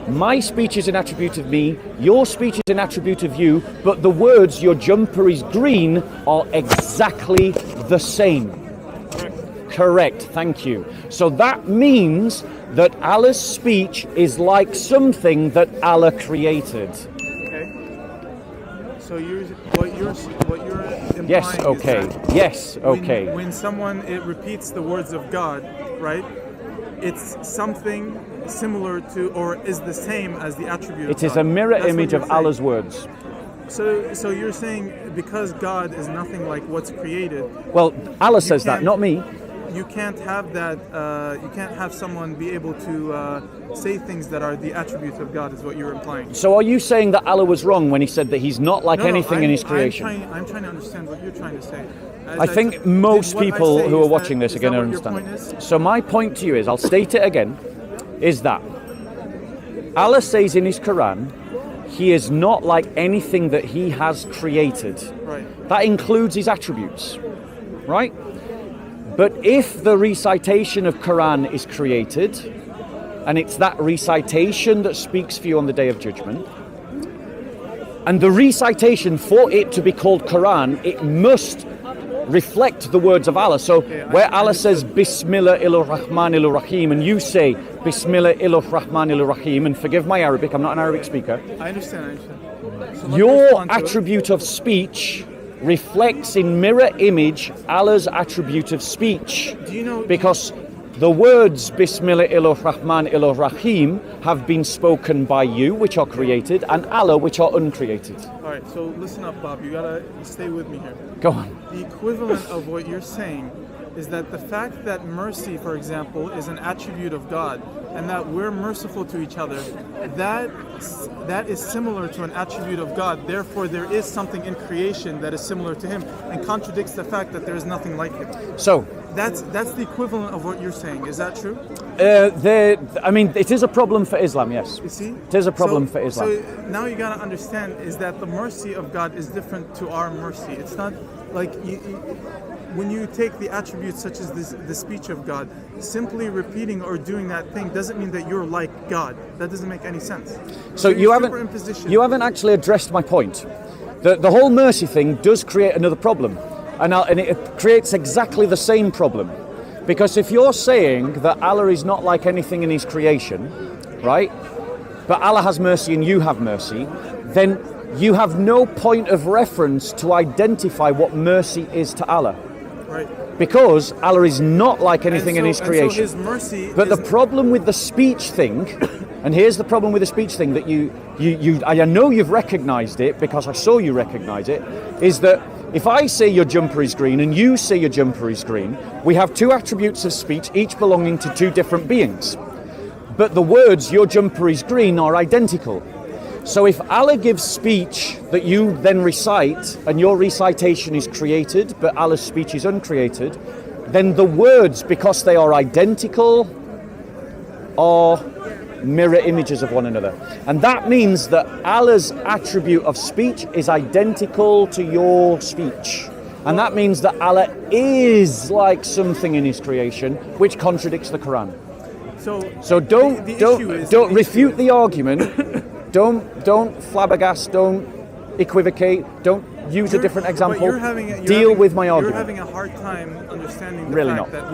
Speaker 1: my speech is an attribute of me, your speech is an attribute of you, but the words your jumper is green are exactly the same. Correct, thank you. So that means that Allah's speech is like something that Allah created.
Speaker 2: Okay. So what you're implying
Speaker 1: Yes, okay.
Speaker 2: is that
Speaker 1: Yes, okay.
Speaker 2: when someone repeats the words of God, right? It's something similar to or is the same as the attribute of
Speaker 1: It is
Speaker 2: God.
Speaker 1: a mirror
Speaker 2: That's what
Speaker 1: image
Speaker 2: you're
Speaker 1: of
Speaker 2: saying.
Speaker 1: Allah's words.
Speaker 2: So you're saying because God is nothing like what's created,
Speaker 1: Well, Allah says that,
Speaker 2: can't-
Speaker 1: not me.
Speaker 2: you can't have that. You can't have someone be able to say things that are the attributes of God. Is what you're implying.
Speaker 1: So are you saying that Allah was wrong when He said that He's not like anything in His creation?
Speaker 2: I'm trying to understand what you're trying to say.
Speaker 1: I think most people who are watching this are going to
Speaker 2: What your
Speaker 1: understand
Speaker 2: point
Speaker 1: it.
Speaker 2: is?
Speaker 1: So my point to you is, I'll state it again, is that Allah says in His Quran, He is not like anything that He has created.
Speaker 2: Right.
Speaker 1: That includes His attributes, right? But if the recitation of Quran is created, and it's that recitation that speaks for you on the Day of Judgment, and the recitation, for it to be called Quran, it must reflect the words of Allah. So where Allah says Bismillah Rahmanir Rahim, and you say Bismillah Rahmanir Rahim, and forgive my Arabic, I'm not an Arabic speaker,
Speaker 2: I understand. So let me
Speaker 1: your
Speaker 2: respond to it.
Speaker 1: attribute of speach reflects in mirror image Allah's attribute of speech.
Speaker 2: Do you know?
Speaker 1: Because the words Bismillah Rahman Rahim have been spoken by you, which are created, and Allah, which are uncreated.
Speaker 2: All right. So listen up, Bob. You gotta stay with me here.
Speaker 1: Go on.
Speaker 2: The equivalent of what you're saying is that the fact that mercy, for example, is an attribute of God, and that we're merciful to each other, that is similar to an attribute of God. Therefore, there is something in creation that is similar to Him, and contradicts the fact that there is nothing like Him.
Speaker 1: So,
Speaker 2: That's the equivalent of what you're saying. Is that true?
Speaker 1: it is a problem for Islam, yes.
Speaker 2: You see?
Speaker 1: It is a problem for Islam.
Speaker 2: So now you gotta understand is that the mercy of God is different to our mercy. It's not like when you take the attributes such as the speech of God, simply repeating or doing that thing doesn't mean that you're like God. That doesn't make any sense.
Speaker 1: So
Speaker 2: you're
Speaker 1: you
Speaker 2: superimposition.
Speaker 1: haven't actually addressed my point. The whole mercy thing does create another problem, and it creates exactly the same problem. Because if you're saying that Allah is not like anything in his creation, right, but Allah has mercy and you have mercy, then you have no point of reference to identify what mercy is to Allah.
Speaker 2: Right.
Speaker 1: Because Allah is not like anything in his creation.
Speaker 2: So his mercy
Speaker 1: but the problem with the speech thing, and here's the problem with the speech thing that I know you've recognized it because I saw you recognize it, is that if I say your jumper is green and you say your jumper is green, we have two attributes of speech, each belonging to two different beings. But the words, your jumper is green, are identical. So if Allah gives speech that you then recite, and your recitation is created, but Allah's speech is uncreated, then the words, because they are identical, are mirror images of one another. And that means that Allah's attribute of speech is identical to your speech. And that means that Allah is like something in his creation, which contradicts the Quran. So don't refute the argument. Don't flabbergast, don't equivocate, don't use a different example. Deal with my argument.
Speaker 2: You're having a hard time understanding the
Speaker 1: Really
Speaker 2: fact
Speaker 1: not.
Speaker 2: that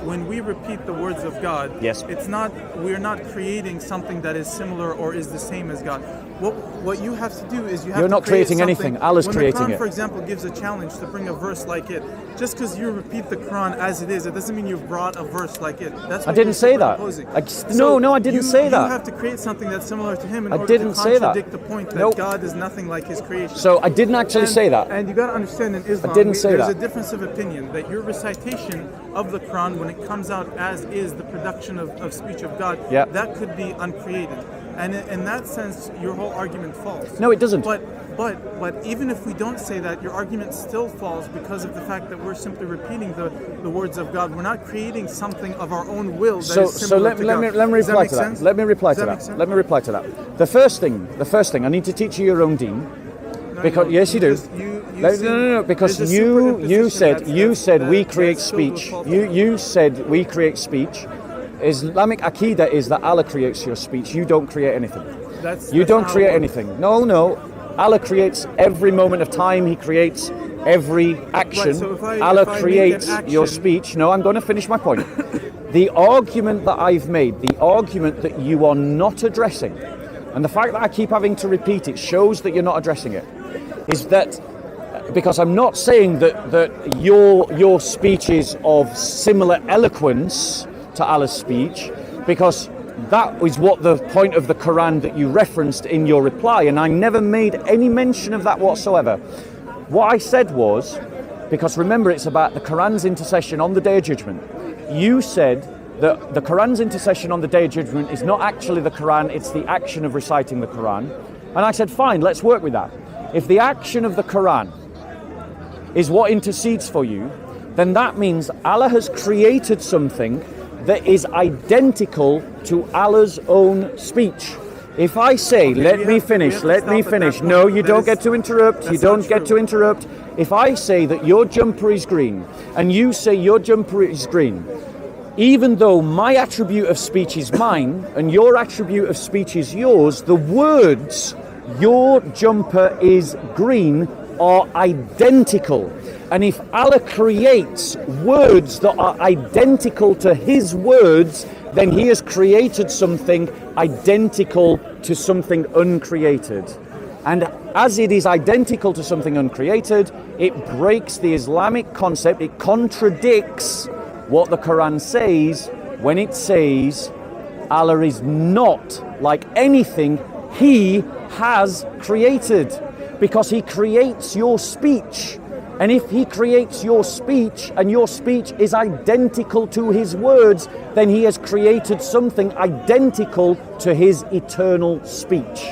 Speaker 2: when we repeat the words of God,
Speaker 1: Yes.
Speaker 2: we're not creating something that is similar or is the same as God. What you have to do is you have
Speaker 1: You're
Speaker 2: to
Speaker 1: not
Speaker 2: create
Speaker 1: creating anything. Allah's
Speaker 2: when
Speaker 1: creating
Speaker 2: the Quran,
Speaker 1: it.
Speaker 2: for example, gives a challenge to bring a verse like it, just because you repeat the Quran as it is, it doesn't mean you've brought a verse like it. That's
Speaker 1: I
Speaker 2: what
Speaker 1: didn't
Speaker 2: you're
Speaker 1: say that.
Speaker 2: superimposing.
Speaker 1: No, I didn't say that.
Speaker 2: You have to create something that's similar to him in
Speaker 1: I
Speaker 2: order
Speaker 1: didn't
Speaker 2: to
Speaker 1: say that.
Speaker 2: contradict the point that
Speaker 1: Nope.
Speaker 2: God is nothing like his creation.
Speaker 1: So I didn't actually say that.
Speaker 2: And you got to understand in Islam,
Speaker 1: didn't say
Speaker 2: there's
Speaker 1: that.
Speaker 2: a difference of opinion that your recitation of the Quran, when it comes out as is the production of speech of God,
Speaker 1: Yeah.
Speaker 2: that could be uncreated. And in that sense, your whole argument falls.
Speaker 1: No, it doesn't.
Speaker 2: But even if we don't say that, your argument still falls because of the fact that we're simply repeating the words of God. We're not creating something of our own will that is
Speaker 1: So
Speaker 2: similar
Speaker 1: let
Speaker 2: to
Speaker 1: me
Speaker 2: God.
Speaker 1: reply
Speaker 2: Does that make
Speaker 1: to that.
Speaker 2: sense?
Speaker 1: Let me reply
Speaker 2: Does
Speaker 1: to
Speaker 2: that make
Speaker 1: that.
Speaker 2: sense?
Speaker 1: Let me reply to that. The first thing, I need to teach you your own deen.
Speaker 2: No,
Speaker 1: Because yes, you do.
Speaker 2: just- see,
Speaker 1: No. Because
Speaker 2: there's a
Speaker 1: you
Speaker 2: superimposition
Speaker 1: said we
Speaker 2: that's
Speaker 1: create
Speaker 2: filled with
Speaker 1: speech.
Speaker 2: false
Speaker 1: You said we create speech. Islamic Aqidah is that Allah creates your speech. You don't create anything.
Speaker 2: That's
Speaker 1: You don't
Speaker 2: not how it
Speaker 1: create
Speaker 2: works.
Speaker 1: anything. No. Allah creates every moment of time. He creates every action.
Speaker 2: Right, so if I
Speaker 1: Allah
Speaker 2: make an
Speaker 1: creates your
Speaker 2: action-
Speaker 1: speech. No, I'm going to finish my point. The argument that I've made, the argument that you are not addressing, and the fact that I keep having to repeat it shows that you're not addressing it, is that because I'm not saying that your speech is of similar eloquence to Allah's speech, because that is what the point of the Quran that you referenced in your reply, and I never made any mention of that whatsoever. What I said was, because remember it's about the Quran's intercession on the Day of Judgment, you said that the Quran's intercession on the Day of Judgment is not actually the Quran, it's the action of reciting the Quran. And I said, fine, let's work with that. If the action of the Quran is what intercedes for you, then that means Allah has created something that is identical to Allah's own speech. If I say, let me finish. No, you don't get to interrupt. You don't get to interrupt. If I say that your jumper is green and you say your jumper is green, even though my attribute of speech is mine and your attribute of speech is yours, the words, your jumper is green, are identical. And if Allah creates words that are identical to his words, then he has created something identical to something uncreated. And as it is identical to something uncreated, it breaks the Islamic concept. It contradicts what the Quran says when it says Allah is not like anything he has created, because he creates your speech. And if he creates your speech and your speech is identical to his words, then he has created something identical to his eternal speech.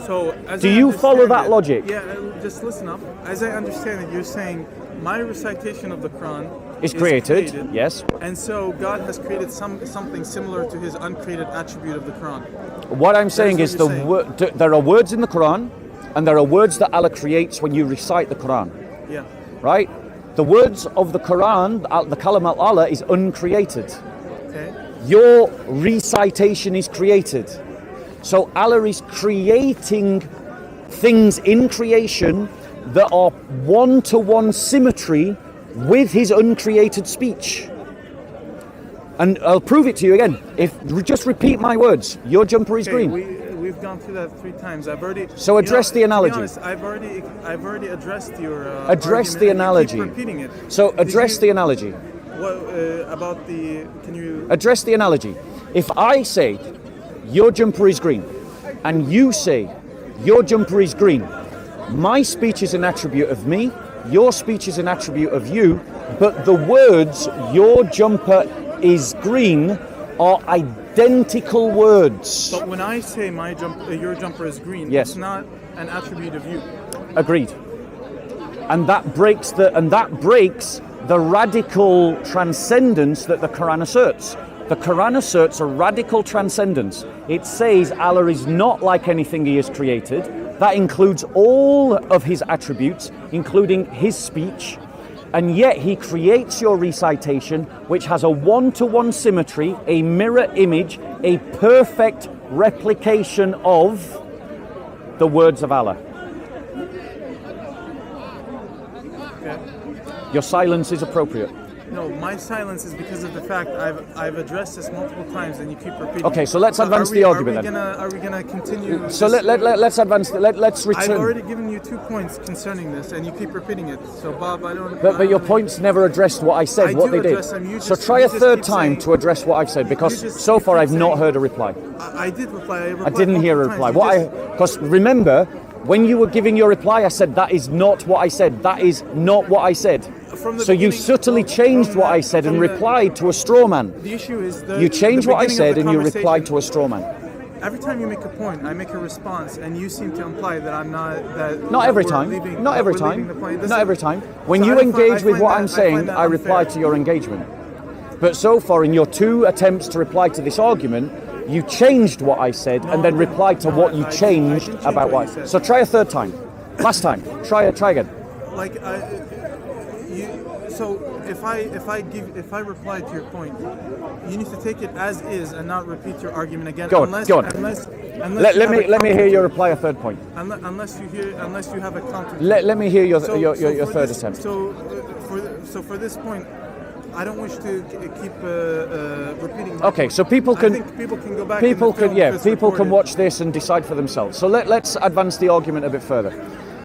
Speaker 2: So, as
Speaker 1: Do
Speaker 2: I
Speaker 1: you follow
Speaker 2: understand
Speaker 1: that
Speaker 2: it-
Speaker 1: logic?
Speaker 2: Yeah, just listen up. As I understand it, you're saying my recitation of the Quran
Speaker 1: Is created, yes.
Speaker 2: and so God has created something similar to his uncreated attribute of the Quran.
Speaker 1: What I'm saying
Speaker 2: what
Speaker 1: is
Speaker 2: you're saying.
Speaker 1: there are words in the Quran and there are words that Allah creates when you recite the Quran.
Speaker 2: Yeah.
Speaker 1: Right? The words of the Quran, the kalam of Allah, is uncreated.
Speaker 2: Okay.
Speaker 1: Your recitation is created. So Allah is creating things in creation that are one-to-one symmetry with his uncreated speech. And I'll prove it to you again. Just repeat my words. Your jumper is
Speaker 2: Okay,
Speaker 1: green.
Speaker 2: we've gone through that 3 times. I've already.
Speaker 1: So address the analogy.
Speaker 2: To be honest, I've already addressed your.
Speaker 1: Address
Speaker 2: argument,
Speaker 1: the
Speaker 2: and you
Speaker 1: analogy.
Speaker 2: keep repeating it.
Speaker 1: So address the analogy.
Speaker 2: What about the? Can you?
Speaker 1: Address the analogy. If I say your jumper is green, and you say your jumper is green, my speech is an attribute of me. Your speech is an attribute of you. But the words your jumper is green are identical words.
Speaker 2: But when I say your jumper is green,
Speaker 1: Yes.
Speaker 2: it's not an attribute of you.
Speaker 1: Agreed. And that breaks the radical transcendence that the Quran asserts. The Quran asserts a radical transcendence. It says Allah is not like anything He has created. That includes all of His attributes, including His speech. And yet He creates your recitation, which has a one-to-one symmetry, a mirror image, a perfect replication of the words of Allah.
Speaker 2: Okay.
Speaker 1: Your silence is appropriate.
Speaker 2: No, my silence is because of the fact I've addressed this multiple times and you keep repeating.
Speaker 1: Okay, so let's advance the argument then.
Speaker 2: Are we gonna continue?
Speaker 1: So let's advance. Let's return.
Speaker 2: I've already given you 2 points concerning this, and you keep repeating it. So Bob, I don't.
Speaker 1: But your points never addressed what I said,
Speaker 2: I
Speaker 1: what
Speaker 2: do
Speaker 1: they
Speaker 2: address
Speaker 1: did.
Speaker 2: them.
Speaker 1: So try a third time to address what I've said, because so far I've not heard a reply.
Speaker 2: I did reply.
Speaker 1: I didn't hear a reply. Because remember, when you were giving your reply, I said that is not what I said. That is not what I said. So you subtly changed what I said and replied to a straw man.
Speaker 2: The issue is
Speaker 1: you changed what I said and you replied to a straw man.
Speaker 2: Every time you make a point, I make a response, and you seem to imply that I'm not.
Speaker 1: Not every time. Not every time. Not every time. When you engage with what I'm saying, I reply to your engagement. But so far, in your 2 attempts to reply to this argument, you changed what I said and then replied to what you changed about what I said. So try a third time. Last time. Try again.
Speaker 2: So if I reply to your point, you need to take it as is and not repeat your argument again.
Speaker 1: Go on. Let me hear your reply a third point.
Speaker 2: Unless you have a counter.
Speaker 1: Let me hear your third attempt.
Speaker 2: So for this point, I don't wish to keep repeating.
Speaker 1: Okay, so people can.
Speaker 2: I think people can go back.
Speaker 1: People can watch this and decide for themselves. So let's advance the argument a bit further.